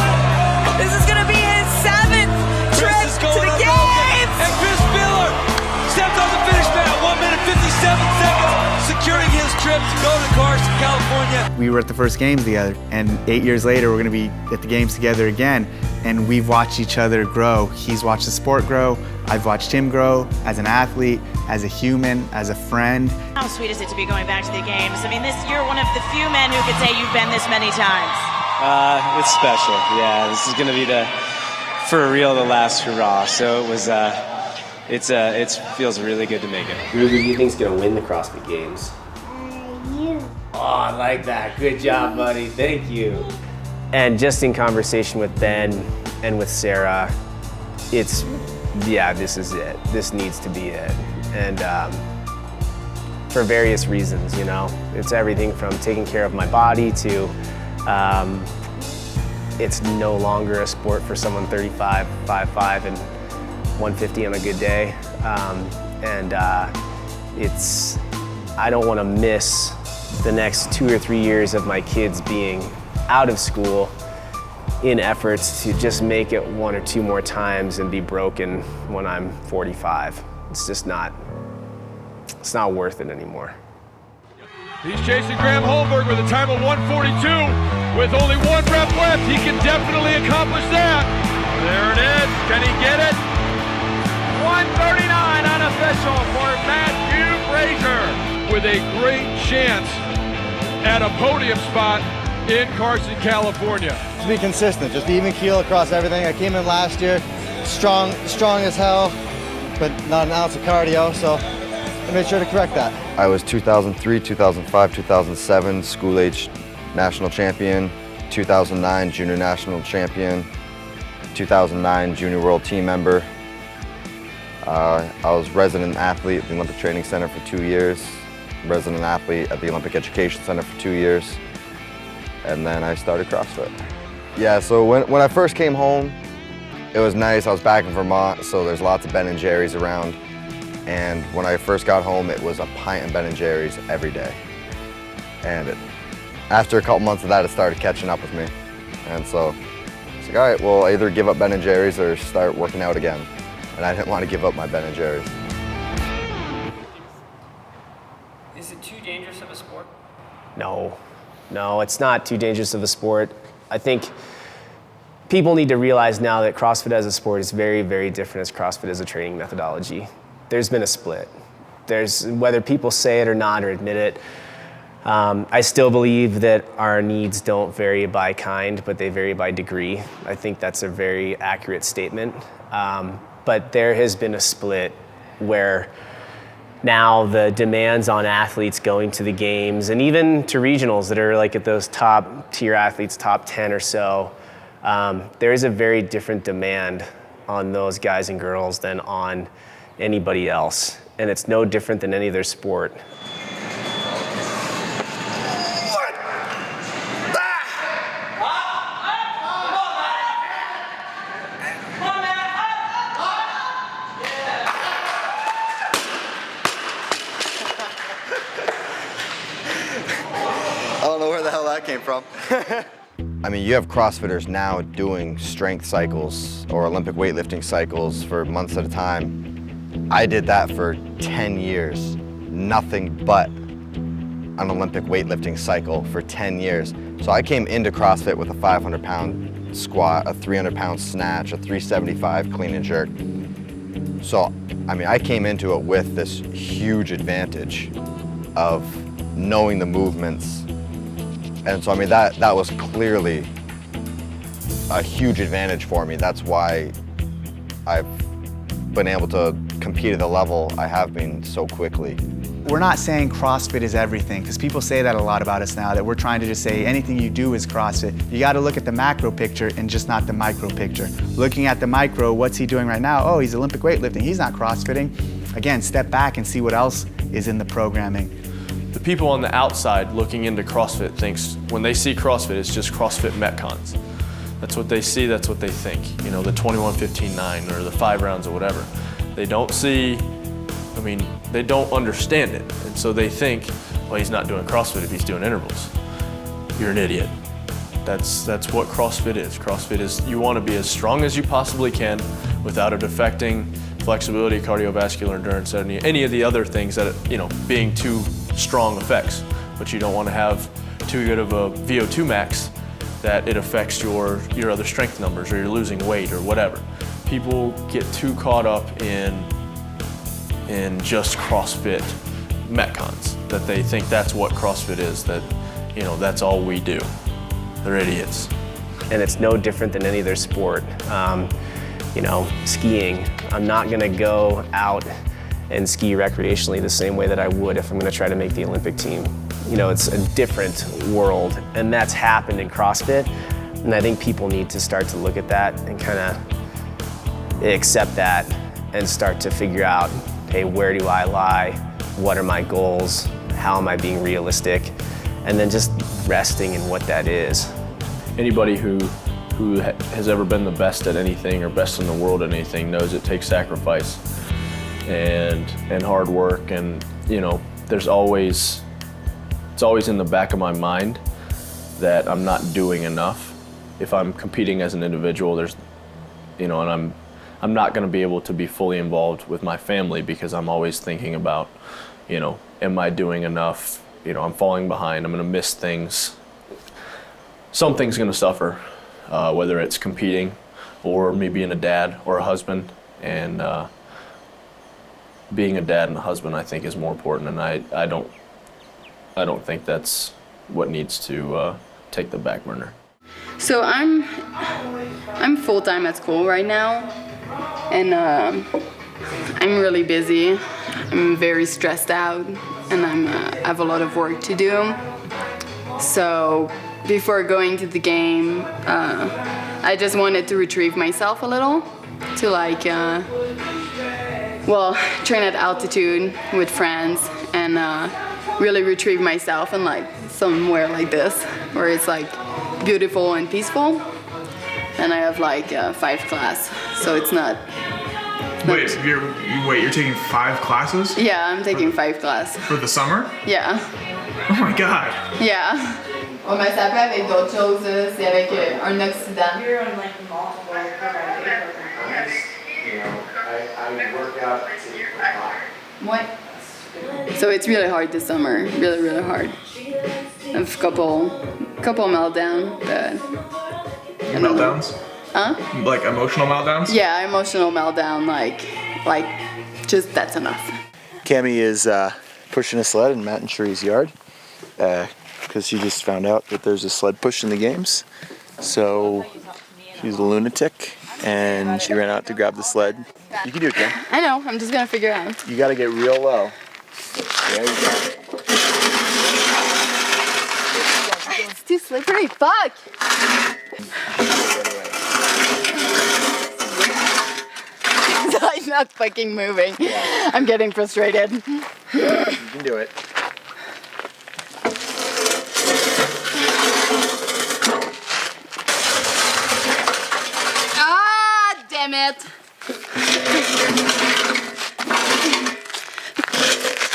This is gonna be his 7th trip to the Games! And Chris Spieler stepped on the finish mat, 1 minute 57 seconds, securing his trip to go to Carson, California. We were at the first games together, and 8 years later, we're gonna be at the games together again, and we've watched each other grow. He's watched the sport grow, I've watched him grow as an athlete, as a human, as a friend. How sweet is it to be going back to the Games? I mean, you're one of the few men who could say you've been this many times. It's special, yeah. This is gonna be for real, the last hurrah. So it was, it feels really good to make it. Who do you think's gonna win the CrossFit Games? You. Oh, I like that. Good job, buddy. Thank you. And just in conversation with Ben and with Sarah, this is it. This needs to be it. And for various reasons, you know. It's everything from taking care of my body to it's no longer a sport for someone 35, 5'5", and 150 on a good day. I don't want to miss the next 2 or 3 years of my kids being out of school in efforts to just make it 1 or 2 more times and be broken when I'm 45. It's just not worth it anymore. He's chasing Graham Holberg with a time of 1:42. With only 1 rep left, he can definitely accomplish that. There it is. Can he get it? 1:39 unofficial for Matthew Frazier with a great chance at a podium spot in Carson, California. Just be consistent, just be even keel across everything. I came in last year, strong as hell, but not an ounce of cardio, so I made sure to correct that. I was 2003, 2005, 2007 school-age national champion, 2009 junior national champion, 2009 junior world team member. I was resident athlete at the Olympic Training Center for 2 years, resident athlete at the Olympic Education Center for 2 years, and then I started CrossFit. Yeah, so when I first came home, it was nice. I was back in Vermont, so there's lots of Ben & Jerry's around. And when I first got home, it was a pint of Ben & Jerry's every day. And after a couple months of that, it started catching up with me. And so it's like, all right, well, either give up Ben & Jerry's or start working out again. And I didn't want to give up my Ben & Jerry's. Is it too dangerous of a sport? No, it's not too dangerous of a sport. I think people need to realize now that CrossFit as a sport is very, very different as CrossFit as a training methodology. There's been a split. Whether people say it or not or admit it, I still believe that our needs don't vary by kind, but they vary by degree. I think that's a very accurate statement. But there has been a split where now the demands on athletes going to the games and even to regionals that are like at those top tier athletes, top 10 or so, there is a very different demand on those guys and girls than on anybody else. And it's no different than any other sport. I don't know where the hell that came from. I mean, you have CrossFitters now doing strength cycles or Olympic weightlifting cycles for months at a time. I did that for 10 years, nothing but an Olympic weightlifting cycle for 10 years. So I came into CrossFit with a 500-pound squat, a 300-pound snatch, a 375 clean and jerk. So, I mean, I came into it with this huge advantage of knowing the movements. And so, I mean, that was clearly a huge advantage for me. That's why I've been able to compete at the level I have been so quickly. We're not saying CrossFit is everything, because people say that a lot about us now, that we're trying to just say anything you do is CrossFit. You got to look at the macro picture and just not the micro picture. Looking at the micro, what's he doing right now? Oh, he's Olympic weightlifting. He's not CrossFitting. Again, step back and see what else is in the programming. The people on the outside looking into CrossFit thinks when they see CrossFit, it's just CrossFit Metcons. That's what they see, that's what they think. You know, the 21-15-9 or the 5 rounds or whatever. They don't see, I mean, they don't understand it. And so they think, well, he's not doing CrossFit if he's doing intervals. You're an idiot. That's what CrossFit is. CrossFit is, you want to be as strong as you possibly can without it affecting flexibility, cardiovascular endurance, any of the other things that, you know, being too strong effects. But you don't want to have too good of a VO2 max that it affects your other strength numbers or you're losing weight or whatever. People get too caught up in just CrossFit Metcons, that they think that's what CrossFit is, that, you know, that's all we do. They're idiots. And it's no different than any other sport. You know, skiing, I'm not gonna go out and ski recreationally the same way that I would if I'm gonna try to make the Olympic team. You know, it's a different world, and that's happened in CrossFit. And I think people need to start to look at that and kind of accept that and start to figure out, hey, where do I lie? What are my goals? How am I being realistic? And then just resting in what that is. Anybody who has ever been the best at anything or best in the world at anything knows it takes sacrifice and hard work, and, you know, it's always in the back of my mind that I'm not doing enough. If I'm competing as an individual, there's, you know, and I'm not going to be able to be fully involved with my family because I'm always thinking about, you know, am I doing enough? You know, I'm falling behind, I'm going to miss things. Something's going to suffer, whether it's competing or me being a dad or a husband. And being a dad and a husband, I think, is more important, and I don't think that's what needs to take the back burner. So I'm full-time at school right now, and I'm really busy. I'm very stressed out, and I have a lot of work to do. So before going to the game, I just wanted to retrieve myself a little, to like, train at altitude with friends, and really retrieve myself in like somewhere like this, where it's like beautiful and peaceful. And I have like 5 class, so it's not. Wait, you're taking 5 classes? Yeah, I'm taking 5 class. For the summer? Yeah. Oh my god. Yeah. On m'a sapé avec d'autres choses, c'est avec un oxydant. What? So it's really hard this summer, really, really hard. I have a couple meltdowns. Meltdowns? Huh? Like emotional meltdowns? Yeah, emotional meltdown, like just that's enough. Cammy is pushing a sled in Matt and Cherie's yard because she just found out that there's a sled push in the games. So she's a lunatic and she ran out to grab the sled. You can do it, Cam. I know, I'm just gonna figure it out. You gotta get real low. There you go. It's too slippery, fuck! I'm not fucking moving. Yeah. I'm getting frustrated. You can do it. Ah, damn it!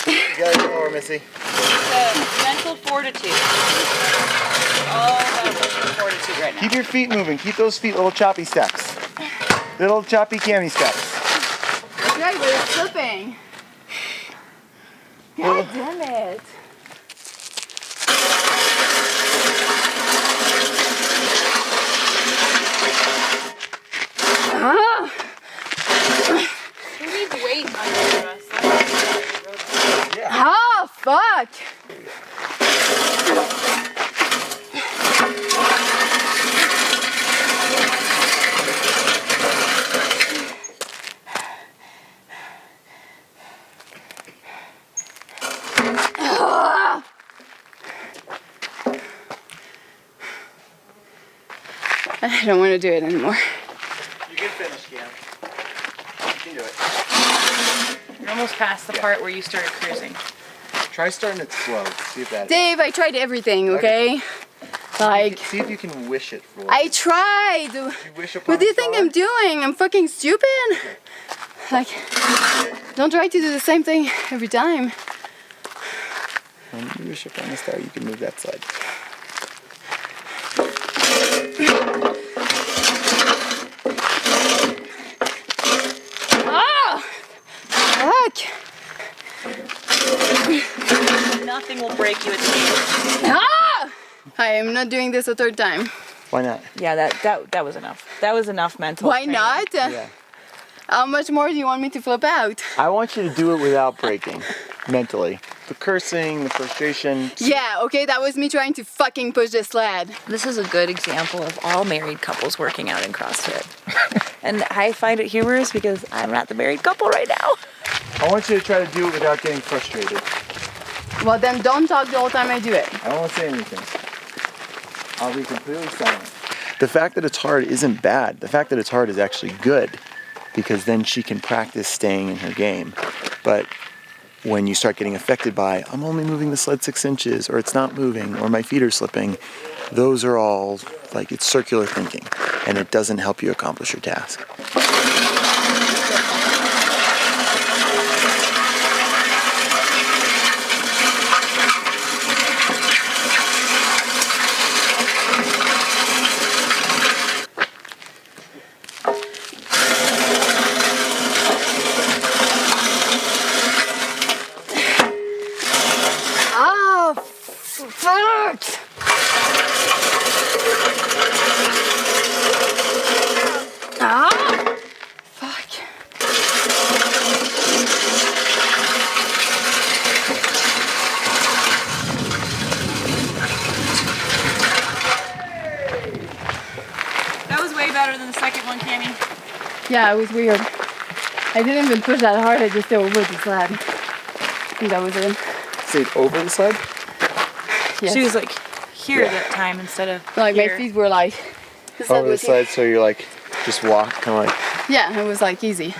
You gotta go over, Missy. Mental fortitude. All about mental fortitude right now. Keep your feet moving. Keep those feet little choppy steps. Little choppy Cammy steps. That's right, but it's slipping. God damn it. Ah! Who needs weight under us? Yeah. Oh, fuck! I don't want to do it anymore. You can finish, Cam. You can do it. You're almost past the part where you started cruising. Try starting it slow. See if that. Dave, I tried everything, okay? Like, see if you can wish it for. I tried. You wish upon What do you think I'm doing? I'm fucking stupid. Like, don't try to do the same thing every time. When you wish upon a star, you can move that side. Ah! Fuck! Nothing will break you at the game. Ah! I am not doing this a third time. Why not? Yeah, that was enough. That was enough mental. Why training. not? Yeah. How much more do you want me to flip out? I want you to do it without breaking, mentally. The cursing, the frustration. Yeah, okay, that was me trying to fucking push the sled. This is a good example of all married couples working out in CrossFit. And I find it humorous because I'm not the married couple right now. I want you to try to do it without getting frustrated. Well, then don't talk the whole time I do it. I won't say anything. I'll be completely silent. The fact that it's hard isn't bad. The fact that it's hard is actually good, because then she can practice staying in her game. But when you start getting affected by, I'm only moving the sled 6 inches, or it's not moving, or my feet are slipping, those are all, like, it's circular thinking, and it doesn't help you accomplish your task. Yeah, it was weird. I didn't even push that hard, I just stayed over the sled. And that was it. Stayed over the sled? Yes. She was like here that time instead of like here. my feet were like Over the sled, so you're like, just walk, kind of like. Yeah, it was like easy.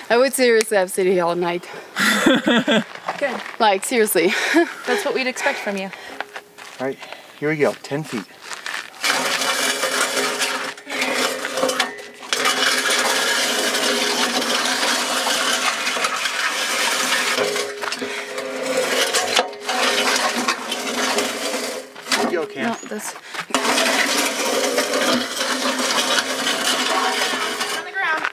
I would seriously have stayed here all night. Good. Like, seriously. That's what we'd expect from you. All right, here we go, 10 feet. Here you go, Cam. No, that's... On the ground.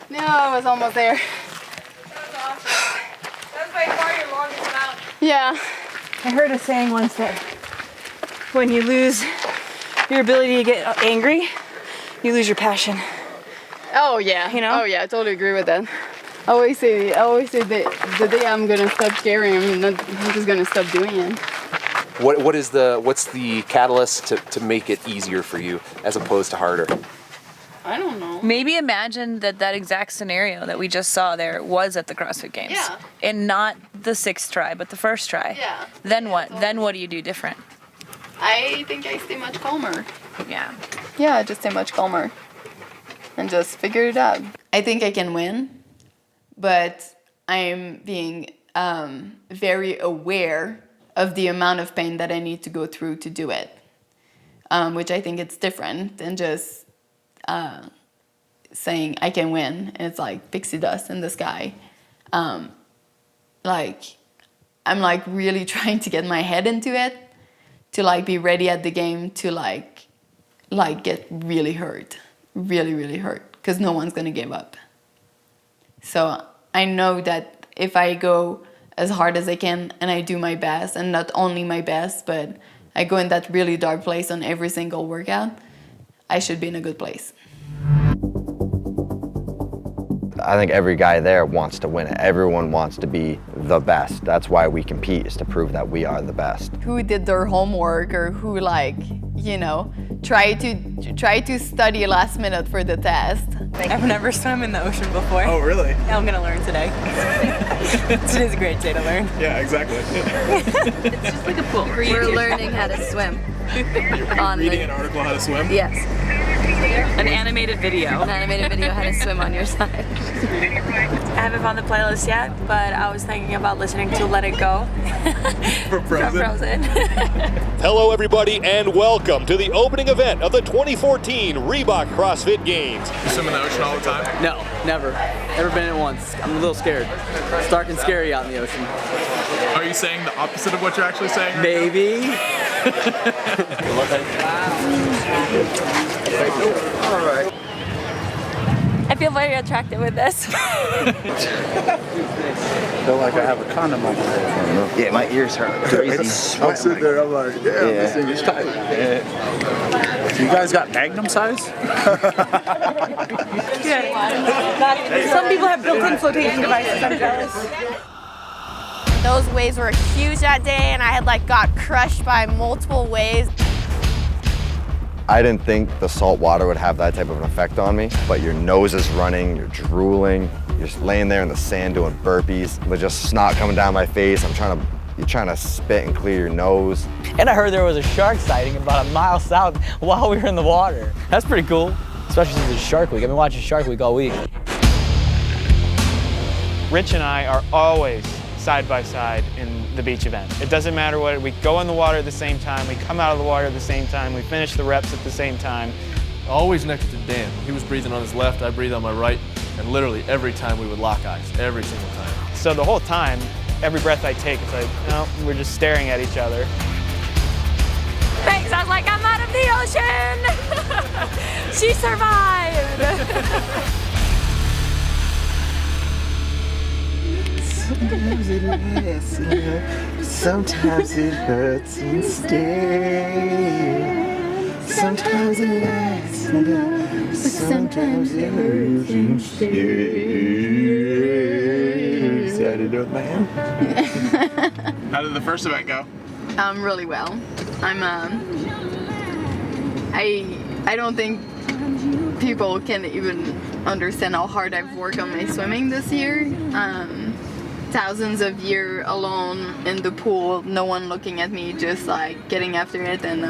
No, I was almost there. That was awesome. That was by far your longest amount. Yeah. I heard a saying once that when you lose your ability to get angry, you lose your passion. Oh yeah. You know? Oh yeah, I totally agree with that. I always say that the day I'm gonna stop caring, I'm just gonna stop doing it. What's the catalyst to make it easier for you as opposed to harder? I don't know. Maybe imagine that exact scenario that we just saw there was at the CrossFit Games. Yeah. And not the 6th try, but the 1st try. Yeah. Then what? Then what do you do different? I think I stay much calmer. Yeah. Yeah, I just stay much calmer. And just figure it out. I think I can win, but I'm being very aware of the amount of pain that I need to go through to do it. Which I think it's different than just saying I can win, and it's like pixie dust in the sky. Like, I'm like really trying to get my head into it, to like be ready at the game to like get really hurt, really hurt, because no one's gonna give up. So I know that if I go as hard as I can and I do my best, and not only my best, but I go in that really dark place on every single workout, I should be in a good place. I think every guy there wants to win it. Everyone wants to be the best. That's why we compete, is to prove that we are the best. Who did their homework, or who, like, you know, try to study last minute for the test. I've never swum in the ocean before. Oh, really? I'm gonna learn today. Today's a great day to learn. Yeah, exactly. It's just like a pool. We're learning how to swim. You're reading an article how to swim? Yes. An animated video. An animated video how to swim on your side. I haven't found the playlist yet, but I was thinking about listening to Let It Go. From Frozen. Hello, everybody, and welcome to the opening event of the 2014 Reebok CrossFit Games. You swim in the ocean all the time? No, never. Never been in once. I'm a little scared. It's dark and scary out in the ocean. Are you saying the opposite of what you're actually saying? Maybe. All right. I feel very attracted with this. Feel like I have a condom on my head. Yeah, my ears hurt crazy. I'm sitting there, I'm like, damn, this thing is tight. Yeah. You guys got Magnum size? Some people have built-in flotation devices. I'm jealous. Those waves were huge that day, and I had got crushed by multiple waves. I didn't think the salt water would have that type of an effect on me, but your nose is running, you're drooling, you're just laying there in the sand doing burpees, with just snot coming down my face. You're trying to spit and clear your nose. And I heard there was a shark sighting about a mile south while we were in the water. That's pretty cool, especially since it's Shark Week. I've been watching Shark Week all week. Rich and I are always side by side in the beach event. It doesn't matter what, we go in the water at the same time, we come out of the water at the same time, we finish the reps at the same time. Always next to Dan. He was breathing on his left, I breathe on my right, and literally every time we would lock eyes, every single time. So the whole time, every breath I take, it's like, no, we're just staring at each other. Thanks, I was like, I'm out of the ocean! She survived! Sometimes it lasts, sometimes it hurts and stays. Sometimes it lasts, sometimes it hurts and stays. How did it do it, man? How did the first event go? Really well. I don't think people can even understand how hard I've worked on my swimming this year. Thousands of years alone in the pool, no one looking at me, just getting after it, and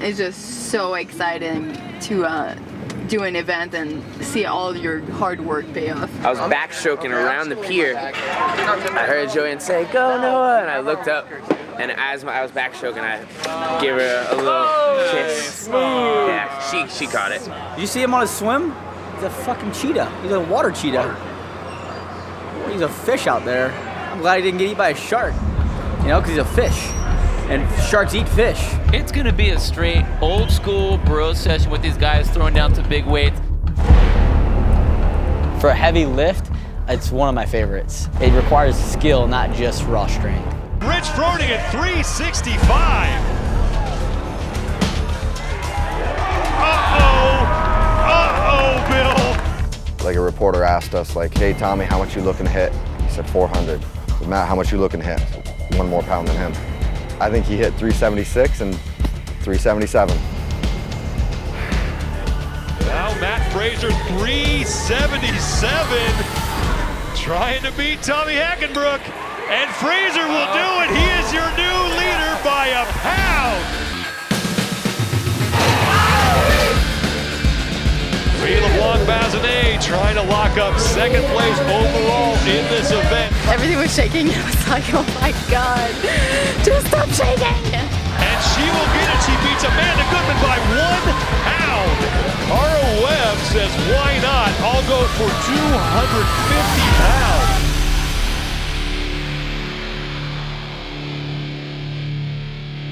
it's just so exciting to do an event and see all your hard work pay off. I was backstroking around the pier. I heard Joanne say, "Go Noah," and I looked up, and as I was backstroking, I gave her a little kiss. Yeah, she caught it. Did you see him on his swim? He's a fucking cheetah. He's a water cheetah. He's a fish out there. I'm glad he didn't get eaten by a shark, because he's a fish, and sharks eat fish. It's gonna be a straight old school bro session with these guys throwing down some big weights. For a heavy lift, it's one of my favorites. It requires skill, not just raw strength. Rich Froning at 365. Uh-oh, Bill. Like a reporter asked us, hey, Tommy, how much you looking to hit? He said 400. Matt, how much you looking to hit? One more pound than him. I think he hit 376 and 377. Now Matt Fraser, 377. Trying to beat Tommy Hackenbrook. And Fraser will do it. He is your new leader by a pound. Camille Leblanc-Bazinet trying to lock up second place overall in this event. Everything was shaking. I was like, oh my God, just stop shaking. And she will get it. She beats Amanda Goodman by 1 pound. Cara Webb says, why not? I'll go for 250 pounds.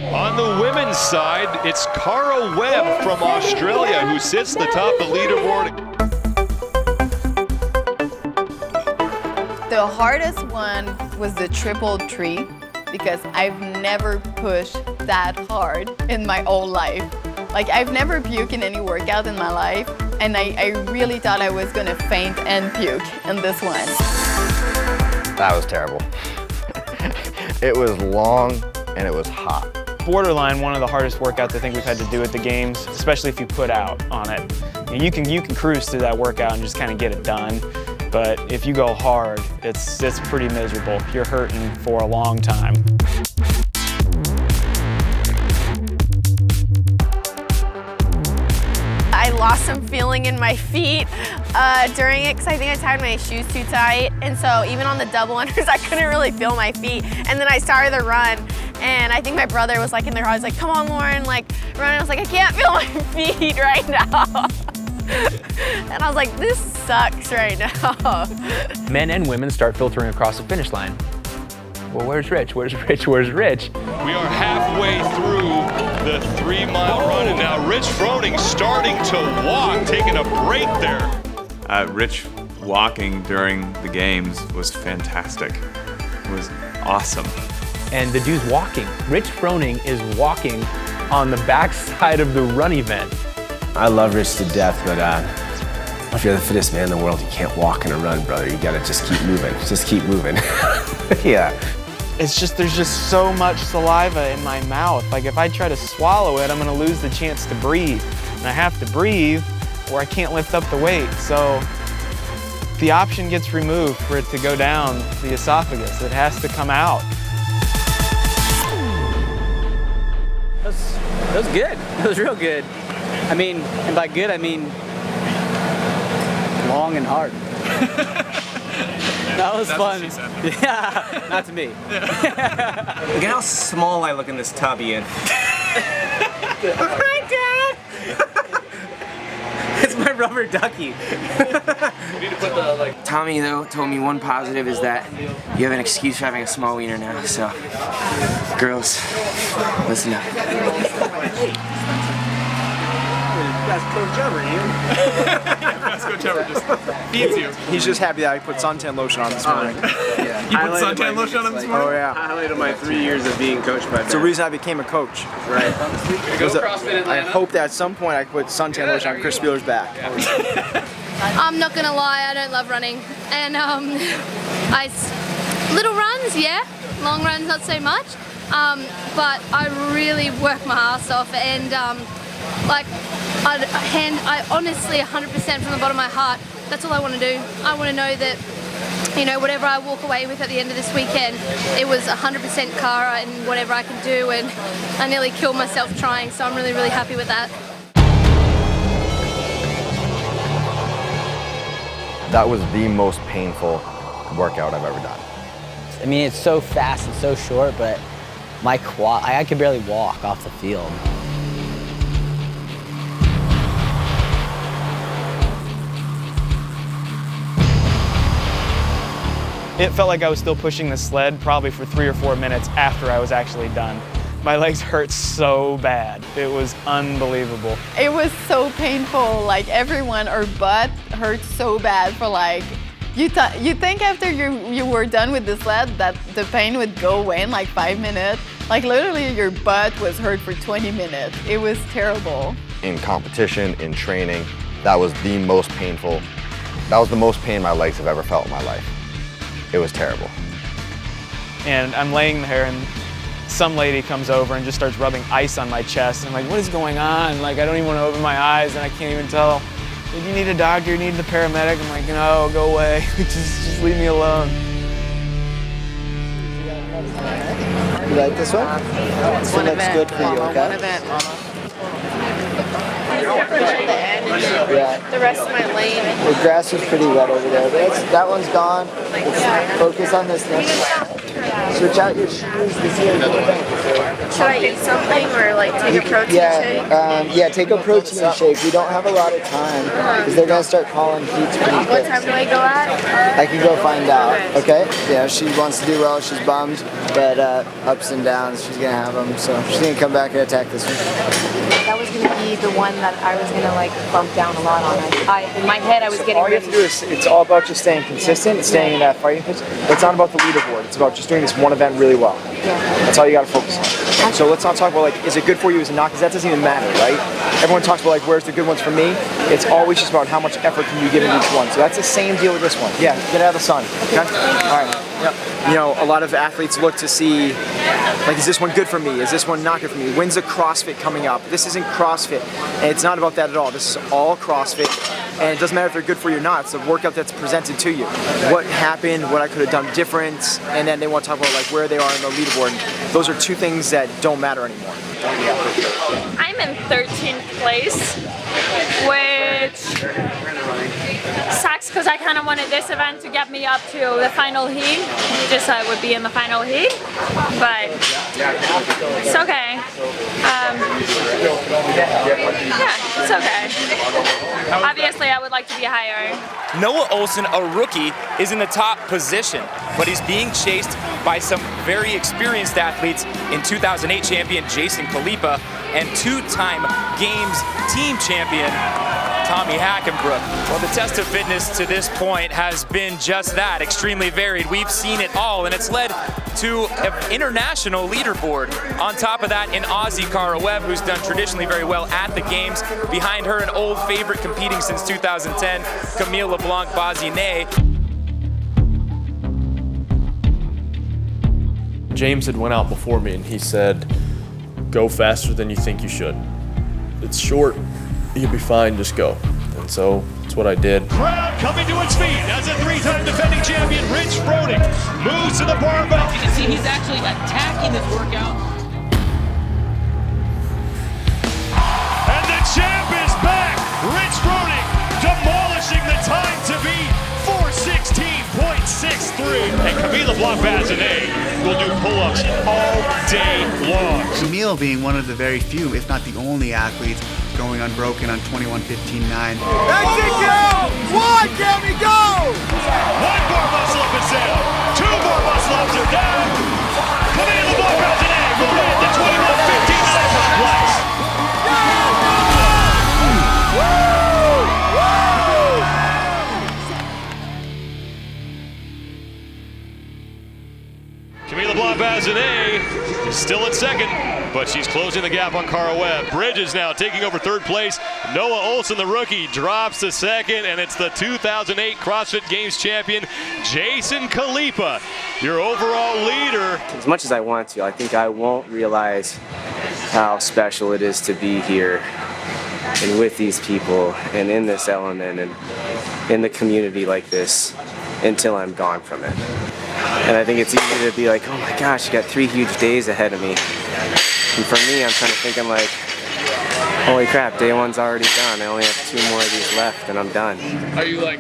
On the women's side, it's Cara Webb from Australia who sits at the top of the leaderboard. The hardest one was the triple tree because I've never pushed that hard in my whole life. Like, I've never puked in any workout in my life, and I really thought I was gonna faint and puke in this one. That was terrible. It was long and it was hot. Borderline one of the hardest workouts I think we've had to do at the games, especially if you put out on it. You can cruise through that workout and just kind of get it done, but if you go hard, it's pretty miserable. You're hurting for a long time. I lost some feeling in my feet during it because I think I tied my shoes too tight, and so even on the double unders I couldn't really feel my feet. And then I started the run, and I think my brother was like in the car, I was like, come on Lauren, like run. I was like, I can't feel my feet right now. And I was like, this sucks right now. Men and women start filtering across the finish line. Well, where's Rich? Where's Rich? Where's Rich? We are halfway through the 3-mile run, and now Rich Froning starting to walk, taking a break there. Rich walking during the games was fantastic. It was awesome. And the dude's walking. Rich Froning is walking on the backside of the run event. I love Rich to death, but if you're the fittest man in the world, you can't walk and run, brother. You gotta just keep moving. Just keep moving. Yeah. It's just, there's just so much saliva in my mouth. Like if I try to swallow it, I'm gonna lose the chance to breathe. And I have to breathe or I can't lift up the weight. So the option gets removed for it to go down the esophagus. It has to come out. That was good. It was real good. I mean, and by good, I mean long and hard. That was fun. Yeah, not to me. Look at how small I look in this tub, Ian. Hi, Dad! It's my rubber ducky. Tommy, though, told me one positive is that you have an excuse for having a small wiener now, so girls, listen up. Best coach ever, Ian. Best coach ever, just feeds you. He's just happy that I put suntan lotion on this morning. Yeah. You put suntan lotion on this morning? Oh yeah. Highlight of my 3 years of being coached by It's the reason I became a coach. Right. I hope that at some point I could put suntan lotion on Chris Spieler's back. I'm not gonna lie, I don't love running. And little runs, yeah. Long runs, not so much. But I really work my ass off, and I honestly, 100% from the bottom of my heart, that's all I want to do. I want to know that, you know, whatever I walk away with at the end of this weekend, it was 100% Cara and whatever I can do, and I nearly killed myself trying, so I'm really, really happy with that. That was the most painful workout I've ever done. I mean, it's so fast and so short, but my quad, I could barely walk off the field. It felt like I was still pushing the sled probably for 3 or 4 minutes after I was actually done. My legs hurt so bad. It was unbelievable. It was so painful. Like everyone, our butt hurt so bad for like, you think after you were done with the sled that the pain would go away in like 5 minutes. Like literally your butt was hurt for 20 minutes. It was terrible. In competition, in training, that was the most painful. That was the most pain my legs have ever felt in my life. It was terrible. And I'm laying there and some lady comes over and just starts rubbing ice on my chest. And I'm like, what is going on? Like, I don't even want to open my eyes and I can't even tell. Do you need a doctor? You need the paramedic? I'm like, no, go away. just leave me alone. You like this one? This one looks good for you, okay? One event, Mama. Yeah. The rest of my lane. The grass is pretty wet over there, but that one's gone. Let's focus on this next one. Switch out your shoes. This here. Should I eat something or like take a protein shake? Yeah, take a protein shake. We don't have a lot of time because they're gonna start calling heats pretty quick. What time do I go at? I can go find out. Okay? Yeah, she wants to do well. She's bummed, but ups and downs, she's gonna have them. So she's gonna come back and attack this one. That was gonna be the one that I was gonna like bump down a lot on. In my head, I was getting. All you have to do is, it's all about just staying consistent, staying in that fighting pitch. It's not about the leaderboard. It's about just doing this one event really well. Yeah. That's all you gotta focus on. So let's not talk about like, is it good for you, is it not? Because that doesn't even matter, right? Everyone talks about like, where's the good ones for me? It's always just about how much effort can you give in each one. So that's the same deal with this one. Yeah, get out of the sun. Okay? All right. Yep. You know, a lot of athletes look to see, like, is this one good for me? Is this one not good for me? When's the CrossFit coming up? This isn't CrossFit, and it's not about that at all. This is all CrossFit, and it doesn't matter if they're good for you or not. It's the workout that's presented to you. What happened, what I could have done different, and then they want to talk about like where they are in the leaderboard. And those are two things that don't matter anymore. I'm in 13th place, which sucks because I kind of wanted this event to get me up to the final heat, just so I would be in the final heat, but it's okay. Yeah, it's okay. Obviously, I would like to be higher. Noah Olson, a rookie, is in the top position, but he's being chased by some very experienced athletes in 2008 champion Jason Khalipa and two-time Games team champion Tommy Hackenbrook. Well, the test of fitness to this point has been just that, extremely varied. We've seen it all, and it's led to an international leaderboard. On top of that, an Aussie Cara Webb, who's done traditionally very well at the Games. Behind her, an old favorite competing since 2010, Camille Leblanc-Bazinet. James had went out before me and he said, go faster than you think you should. It's short, you'll be fine, just go. And so that's what I did. Crowd coming to its feet as a three-time defending champion, Froning, moves to the barbell. You can see he's actually attacking this workout. And the champ is back. Froning demolishing the time to beat 4:16.63. And Camille Leblanc-Bazinet will do pull-ups all day long. Camille being one of the very few, if not the only athletes going unbroken on 21:15.9. Exit go! One, Cammy, go! One more muscle up is down. Two more muscle ups are down. Camille Leblanc-Bazinet will win the 21:15.9 place. Camille Leblanc-Bazinet is still at second, but she's closing the gap on Cara Webb. Briggs now taking over third place. Noah Olson, the rookie, drops to second, and it's the 2008 CrossFit Games champion, Jason Khalipa, your overall leader. As much as I want to, I think I won't realize how special it is to be here and with these people and in this element and in the community like this until I'm gone from it. And I think it's easy to be like, oh my gosh, you got 3 huge days ahead of me. And for me, I'm kind of thinking like, holy crap, day one's already done. I only have 2 more of these left and I'm done. Are you like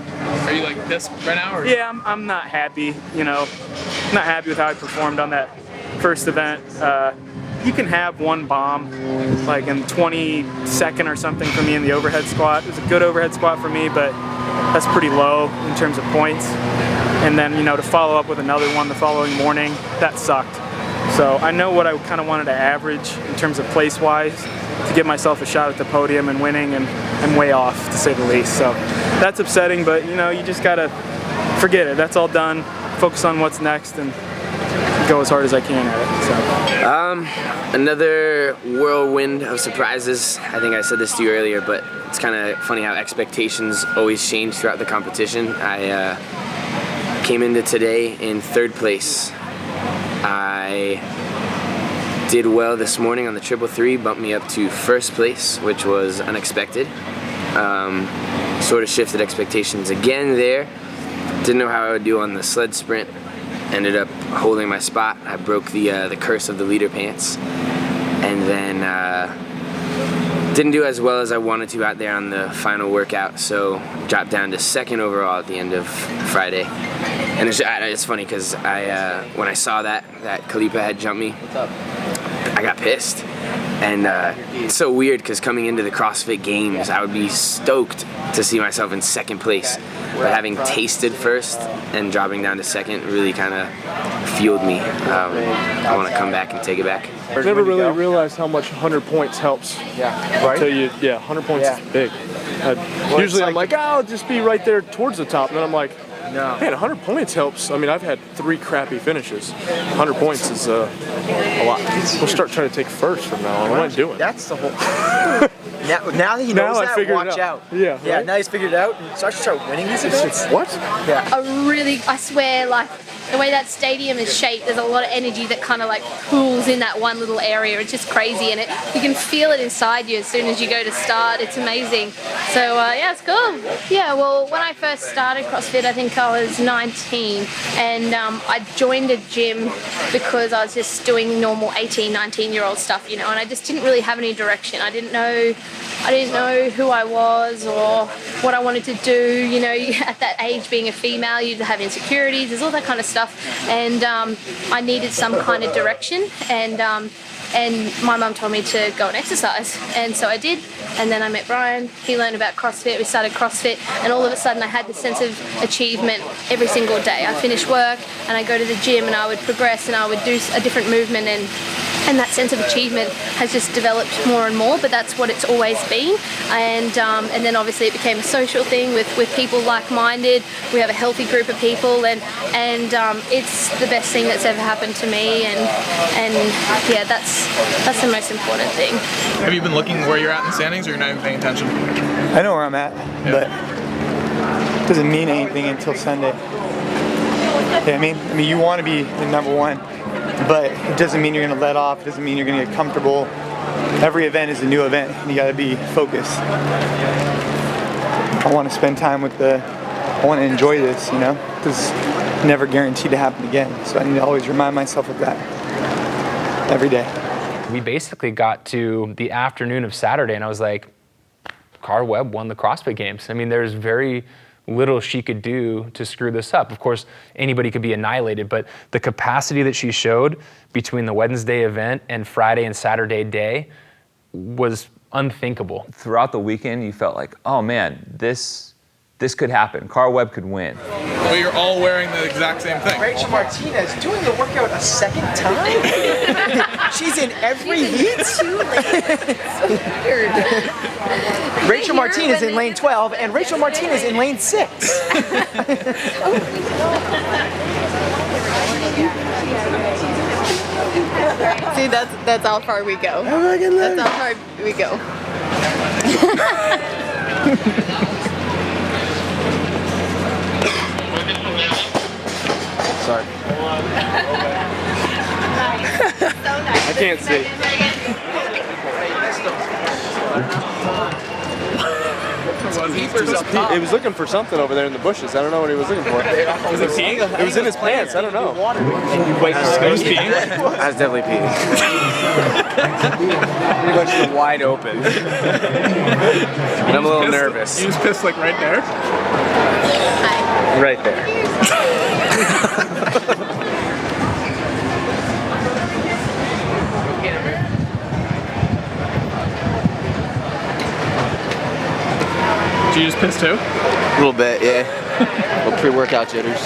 this right now? Or? Yeah, I'm not happy, you know. I'm not happy with how I performed on that first event. You can have one bomb, like in 22nd or something for me in the overhead squat. It was a good overhead squat for me, but that's pretty low in terms of points. And then, you know, to follow up with another one the following morning, that sucked. So I know what I kind of wanted to average in terms of place-wise to give myself a shot at the podium and winning, and I'm way off, to say the least. So that's upsetting, but, you know, you just got to forget it. That's all done. Focus on what's next and go as hard as I can at it. So. Another whirlwind of surprises. I think I said this to you earlier, but it's kind of funny how expectations always change throughout the competition. I came into today in 3rd place. I did well this morning on the 333, bumped me up to 1st place, which was unexpected. Sort of shifted expectations again there. Didn't know how I would do on the sled sprint. Ended up holding my spot. I broke the curse of the leader pants, and then didn't do as well as I wanted to out there on the final workout. So dropped down to 2nd overall at the end of Friday. And it's funny because when I saw that Khalipa had jumped me, I got pissed. And it's so weird because coming into the CrossFit Games, I would be stoked to see myself in 2nd place. But having tasted 1st and dropping down to 2nd really kind of fueled me. I want to come back and take it back. I never really realized how much 100 points helps. Yeah, right? Until you, 100 points is big. Usually I'm like, I'll just be right there towards the top. And then I'm like, No. Man, 100 points helps. I mean, I've had 3 crappy finishes. 100 points is a lot. We'll start trying to take first from now on. What am I doing? That's the whole. now that he knows that, watch out. Yeah. Yeah. Right? Now he's figured it out. And so I should start winning these events. What? Yeah. I swear, like, the way that stadium is shaped, there's a lot of energy that kind of like pools in that one little area. It's just crazy, and you can feel it inside you as soon as you go to start. It's amazing. So yeah, it's cool. Yeah, well, when I first started CrossFit, I think I was 19, and I joined a gym because I was just doing normal 18, 19-year-old stuff, you know, and I just didn't really have any direction. I didn't know who I was or what I wanted to do. You know, at that age, being a female, you have insecurities, there's all that kind of stuff, and I needed some kind of direction, and my mum told me to go and exercise, and so I did. And then I met Brian, he learned about CrossFit, we started CrossFit, and all of a sudden I had this sense of achievement every single day. I finished work and I go to the gym and I would progress and I would do a different movement, and that sense of achievement has just developed more and more, but that's what it's always been. And then obviously it became a social thing with people like-minded. We have a healthy group of people, and it's the best thing that's ever happened to me, and yeah, that's the most important thing. Have you been looking where you're at in the standings, or you're not even paying attention? I know where I'm at, but it doesn't mean anything until Sunday. Yeah, I mean, you want to be the number one, but it doesn't mean you're going to let off. It doesn't mean you're going to get comfortable. Every event is a new event, and you got to be focused. I want to spend time with I want to enjoy this, you know, because it's never guaranteed to happen again. So I need to always remind myself of that every day. We basically got to the afternoon of Saturday, and I was like, Cara Webb won the CrossFit Games. I mean, there's very little she could do to screw this up. Of course, anybody could be annihilated, but the capacity that she showed between the Wednesday event and Friday and Saturday day was unthinkable. Throughout the weekend, you felt like, oh man, this could happen. Cara Webb could win. But you're all wearing the exact same thing. Rachel Martinez doing the workout a second time? She's in every heat? Too late. So weird. Rachel Martinez in lane 12 and Rachel Martinez in lane 6. See, that's how far we go. That's how far we go. Sorry. I can't see. It was looking for something over there in the bushes. I don't know what he was looking for. Was it peeing? It was in his pants. I don't know. Wait, I was peeing? I was definitely peeing. Pretty much wide open. And I'm a little nervous. You just pissed like right there? Right there. Did you just piss too? A little bit, yeah. Little pre-workout jitters.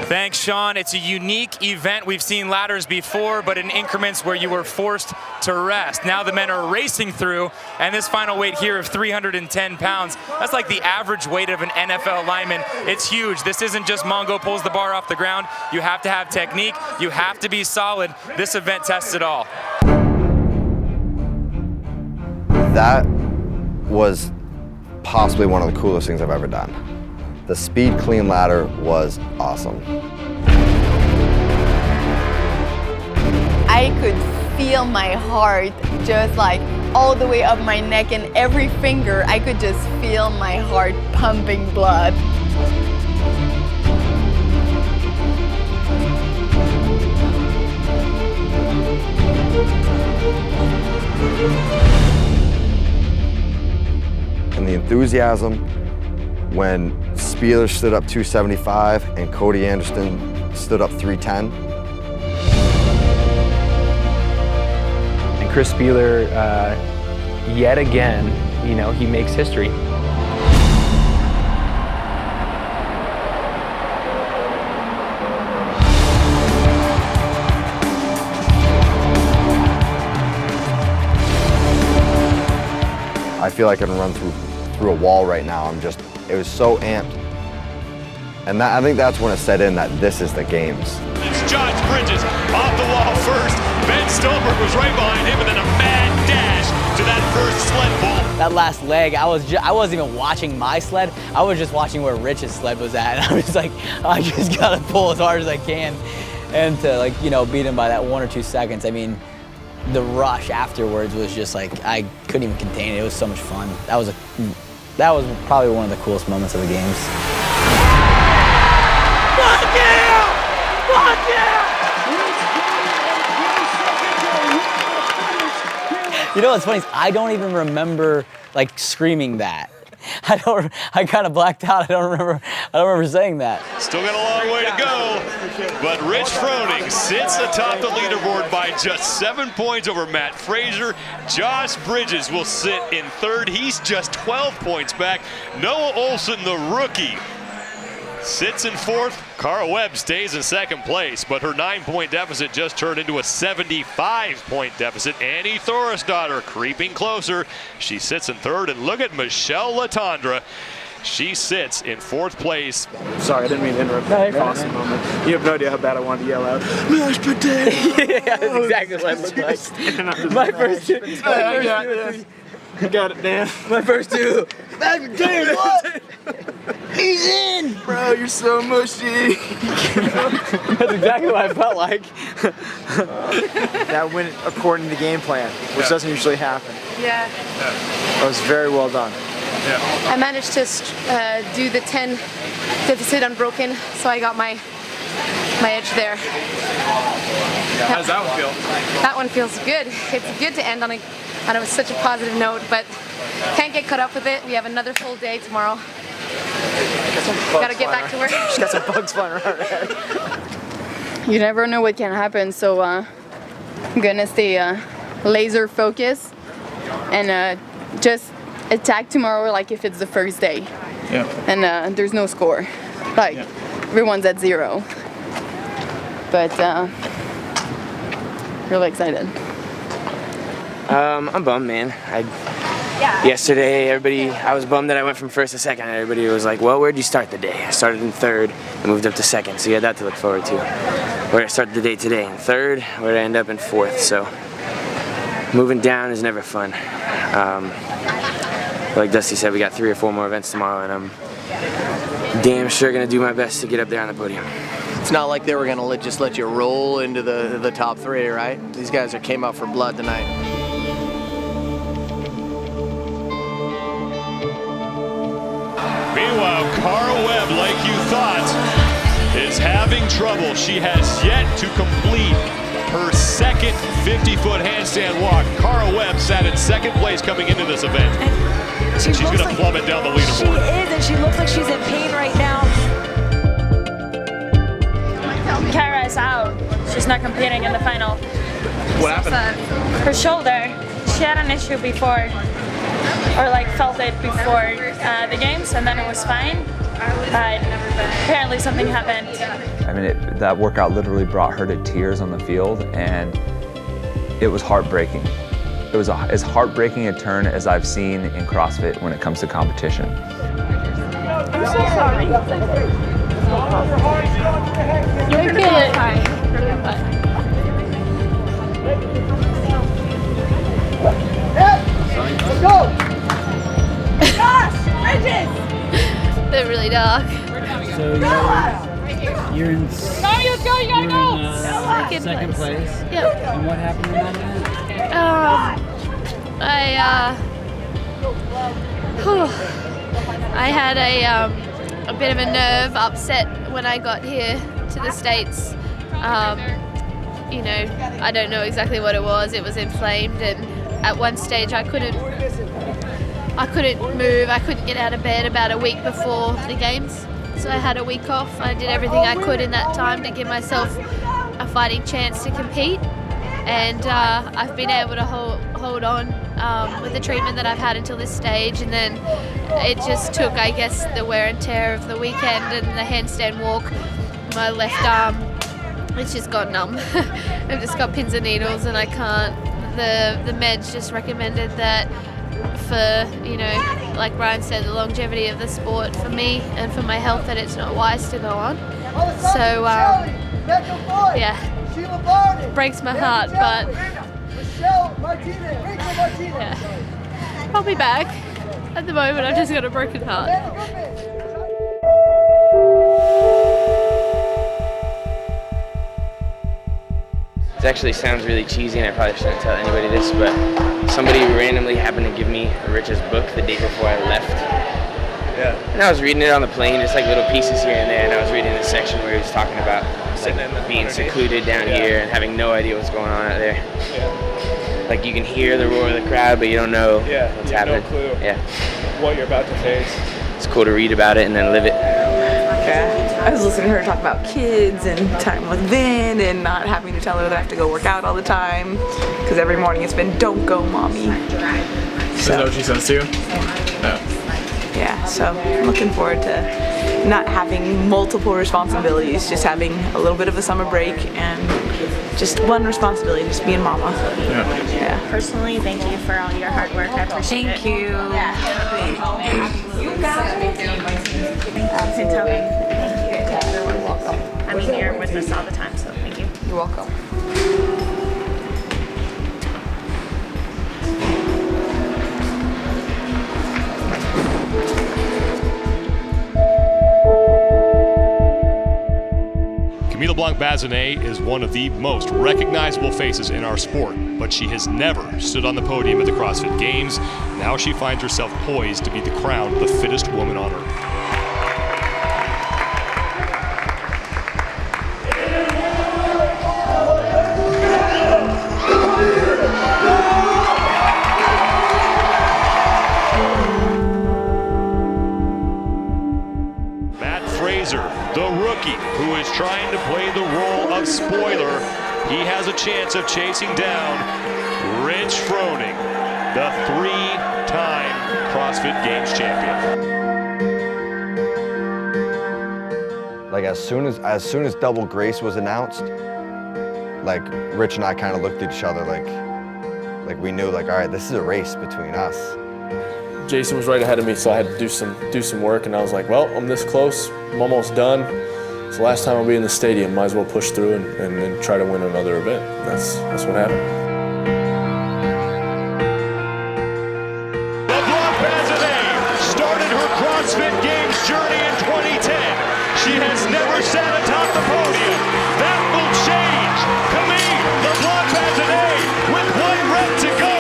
Thanks, Sean. It's a unique event. We've seen ladders before, but in increments where you were forced to rest. Now the men are racing through, and this final weight here of 310 pounds, that's like the average weight of an NFL lineman. It's huge. This isn't just Mongo pulls the bar off the ground. You have to have technique. You have to be solid. This event tests it all. That was possibly one of the coolest things I've ever done. The speed clean ladder was awesome. I could feel my heart just like all the way up my neck, and every finger I could just feel my heart pumping blood. And the enthusiasm when Spieler stood up 275 and Cody Anderson stood up 310. And Chris Spieler, yet again, you know, he makes history. I feel like I can run through a wall right now. It was so amped. And I think that's when it set in that this is the games. It's Josh Bridges off the wall first. Ben Stolberg was right behind him, and then a mad dash to that first sled pull. That last leg, I wasn't even watching my sled. I was just watching where Rich's sled was at. And I was like, I just gotta pull as hard as I can. And to beat him by that 1 or 2 seconds, I mean, the rush afterwards was just like, I couldn't even contain it. It was so much fun. That was probably one of the coolest moments of the games. Fuck yeah! Fuck yeah! You know what's funny is I don't even remember screaming that. I kind of blacked out. I don't remember saying that. Still got a long way to go, but Rich Froning sits atop the leaderboard by just 7 points over Matt Fraser. Josh Bridges will sit in third. He's just 12 points back. Noah Olson, the rookie, sits in fourth. Cara Webb stays in second place, but her 9-point deficit just turned into a 75-point deficit. Annie Thorisdottir creeping closer. She sits in third, and look at Michelle Latondra. She sits in fourth place. Sorry, I didn't mean to interrupt that awesome moment. You have no idea how bad I wanted to yell out. Mashed potato! Yeah, that's exactly what it looked like. My first two. You got it, Dan. My first two. Mashed potato, what? He's in! Bro, you're so mushy. That's exactly what I felt like. That went according to the game plan, which doesn't usually happen. Yeah. That was very well done. I managed to do the 10 deficit unbroken, so I got my edge there. How does that one feel? That one feels good. It's good to end on such a positive note, but can't get caught up with it. We have another full day tomorrow. Gotta get back to work. She's got some bugs flying around her head. You never know what can happen, so I'm gonna stay laser focused and just attack tomorrow like if it's the first day. Yeah. And there's no score. Everyone's at 0. But really excited. I'm bummed, man. Yesterday, I was bummed that I went from first to second. Everybody was like, well, where'd you start the day? I started in third and moved up to second, so you had that to look forward to. Where I started the day today in third, where I end up in fourth, so moving down is never fun. Like Dusty said, we got 3 or 4 more events tomorrow, and I'm damn sure gonna do my best to get up there on the podium. It's not like they were gonna just let you roll into the top 3, right? These guys came out for blood tonight. Meanwhile, Cara Webb, like you thought, is having trouble. She has yet to complete her second 50-foot handstand walk. Cara Webb sat in second place coming into this event. She's going to plummet down the leaderboard. She is, and she looks like she's in pain right now. Cara is out. She's not competing in the final. What happened? Her shoulder. She had an issue before, or felt it before the games, and then it was fine. But apparently something happened. I mean, that workout literally brought her to tears on the field, and it was heartbreaking. It was as heartbreaking a turn as I've seen in CrossFit when it comes to competition. I'm so sorry. You're gonna get fine. Let's go! Josh! Bridges! They're really dark. So you're in let's go, you gotta go! second place. Yep. And what happened in that event? I had a bit of a nerve upset when I got here to the States. I don't know exactly what it was. It was inflamed, and at one stage I couldn't move. I couldn't get out of bed about a week before the games. So I had a week off. I did everything I could in that time to give myself a fighting chance to compete. And I've been able to hold on with the treatment that I've had until this stage. And then it just took, I guess, the wear and tear of the weekend and the handstand walk. My left arm, it's just got numb. I've just got pins and needles, and I can't. The meds just recommended that for, like Brian said, the longevity of the sport for me and for my health, that it's not wise to go on. So, yeah, breaks my heart, but yeah, I'll be back. At the moment, I've just got a broken heart. It actually sounds really cheesy, and I probably shouldn't tell anybody this, but somebody randomly happened to give me Rich's book the day before I left. Yeah. And I was reading it on the plane, just like little pieces here and there, and I was reading the section where he was talking about like being secluded down here and having no idea what's going on out there. Yeah. Like you can hear the roar of the crowd, but you don't know what's happening. No clue what you're about to face. It's cool to read about it and then live it. I was listening to her talk about kids and time with Vin and not having to tell her that I have to go work out all the time because every morning it's been, don't go, mommy. Is that what she says to you? No. Yeah, so I'm looking forward to not having multiple responsibilities, just having a little bit of a summer break and just one responsibility, just being mama. Yeah. Personally, thank you for all your hard work. I appreciate it. Thank you. Yeah. You're welcome. I mean, you're with us all the time, so thank you. You're welcome. Camille Leblanc-Bazinet is one of the most recognizable faces in our sport, but she has never stood on the podium at the CrossFit Games. Now she finds herself poised to be crowned the fittest woman on earth. The rookie who is trying to play the role of spoiler, he has a chance of chasing down Rich Froning, the 3-time CrossFit Games champion. Like as soon as double Grace was announced, like Rich and I kind of looked at each other like we knew, like, all right, this is a race between us. Jason was right ahead of me, so I had to do some work, and I was like, well, I'm this close, I'm almost done. It's the last time I'll be in the stadium, might as well push through and try to win another event. That's what happened. Leblanc-Bazinet started her CrossFit Games journey in 2010. She has never sat atop the podium. That will change. Camille Leblanc-Bazinet with 1 rep to go.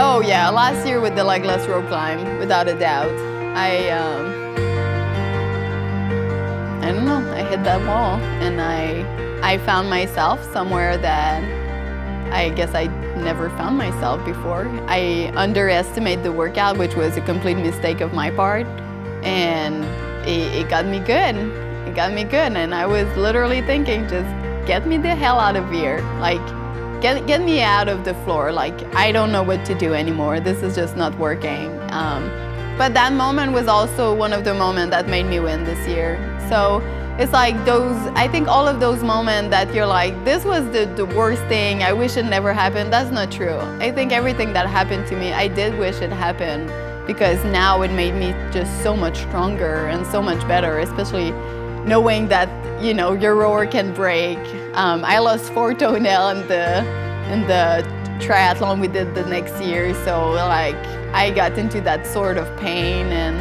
Oh yeah, last year with the legless rope climb, without a doubt. I don't know, I hit that wall and I found myself somewhere that I guess I never found myself before. I underestimated the workout, which was a complete mistake of my part, and it got me good. It got me good, and I was literally thinking, just get me the hell out of here. Like, get me out of the floor. Like, I don't know what to do anymore. This is just not working. But that moment was also one of the moments that made me win this year. So it's like I think all of those moments that you're like, this was the worst thing, I wish it never happened, that's not true. I think everything that happened to me, I did wish it happened, because now it made me just so much stronger and so much better, especially knowing that, you know, your rower can break. I lost 4 toenails in the triathlon we did the next year, so like I got into that sort of pain, and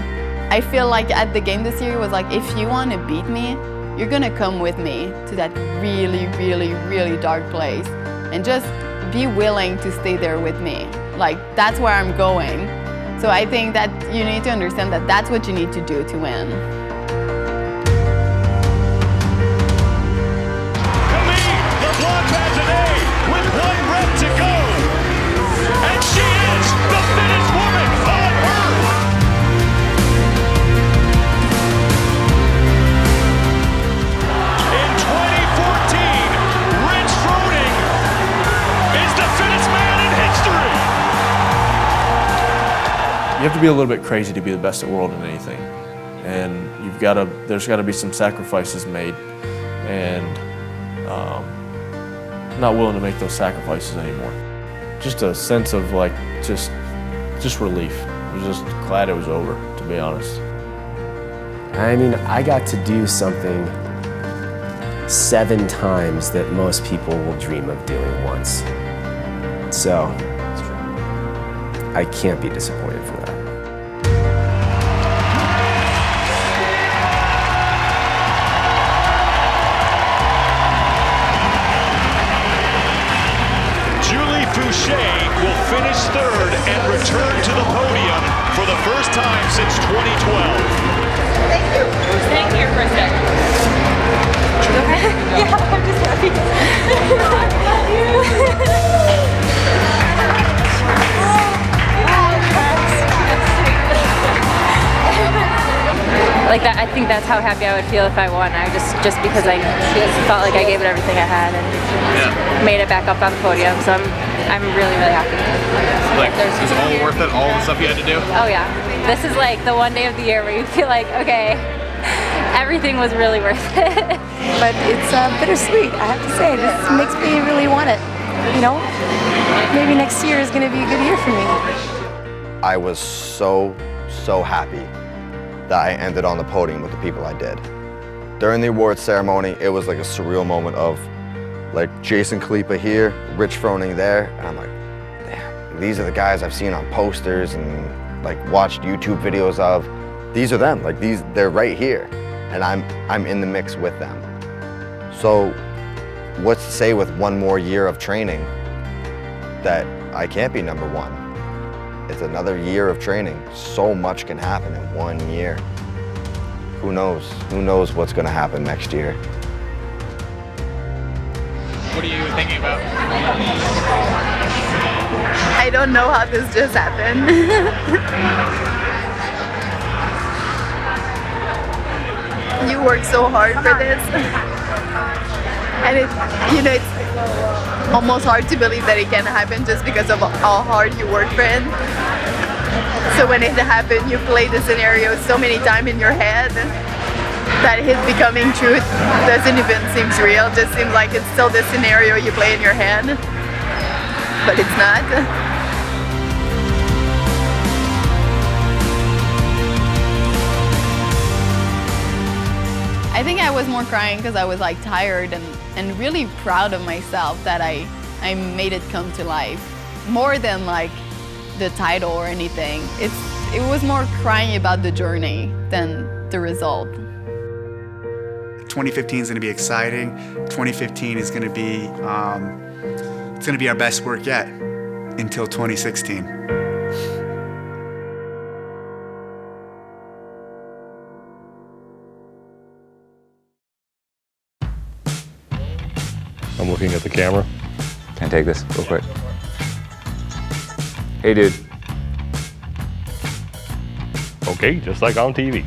I feel like at the game this year it was like, if you want to beat me, you're gonna come with me to that really, really, really dark place, and just be willing to stay there with me. Like, that's where I'm going. So I think that you need to understand that that's what you need to do to win. Leblanc-Bazinet with 1 rep to go. And she is the fittest woman on earth. In 2014, Rich Froning is the fittest man in history. You have to be a little bit crazy to be the best at the world in anything. And there's got to be some sacrifices made. And not willing to make those sacrifices anymore. Just a sense of like, just relief. I was just glad it was over, to be honest. I mean, I got to do something 7 times that most people will dream of doing once. So, I can't be disappointed for that. Fouché will finish 3rd and return to the podium for the first time since 2012. Thank you. Thank you for a second. Yeah, I'm just happy. Like that, I think that's how happy I would feel if I won. I just because I just felt like I gave it everything I had and made it back up on the podium. So I'm really happy. Like, is it all worth it? All the stuff you had to do? Oh yeah, this is like the one day of the year where you feel like, okay, everything was really worth it. But it's bittersweet, I have to say. This makes me really want it. You know, maybe next year is going to be a good year for me. I was so happy that I ended on the podium with the people I did. During the awards ceremony, it was like a surreal moment of like Jason Khalipa here, Rich Froning there, and I'm like, damn, these are the guys I've seen on posters and like watched YouTube videos of. These are them, like they're right here, and I'm in the mix with them. So what's to say with one more year of training that I can't be number 1? It's another year of training. So much can happen in 1 year. Who knows? Who knows what's gonna happen next year? What are you thinking about? I don't know how this just happened. You work so hard for this. And it's almost hard to believe that it can happen just because of how hard you work for it. So when it happened, you play the scenario so many times in your head that it becoming truth doesn't even seem real. It just seems like it's still the scenario you play in your head, but it's not. I think I was more crying because I was like tired and really proud of myself that I made it come to life. More than like the title or anything. It was more crying about the journey than the result. 2015 is going to be exciting. 2015 is going to be it's going to be our best work yet until 2016. I'm looking at the camera. Can I take this real quick? Hey, dude. Okay, just like on TV.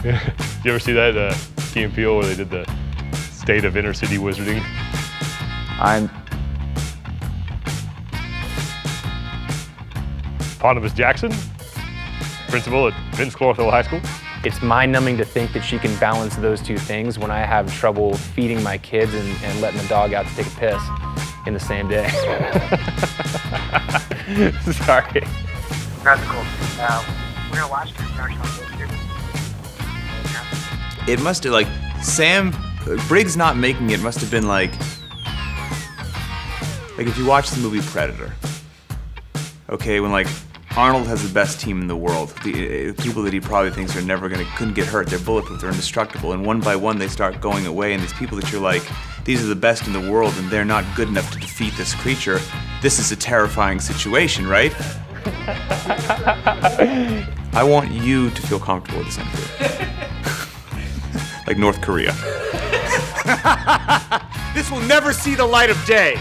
You ever see that Key and Peele where they did the state of inner city wizarding? Pontimus Jackson, principal at Vince Clarksville High School. It's mind-numbing to think that she can balance those two things when I have trouble feeding my kids and letting the dog out to take a piss in the same day. Sorry. That's cool. We're gonna watch this national here. It must have, like, Briggs not making it must have been like if you watch the movie Predator, okay, when like Arnold has the best team in the world, the people that he probably thinks are couldn't get hurt, they're bulletproof, they're indestructible, and one by one they start going away, and these people that you're like, these are the best in the world and they're not good enough to defeat this creature. This is a terrifying situation, right? I want you to feel comfortable with this interview. Like North Korea. This will never see the light of day.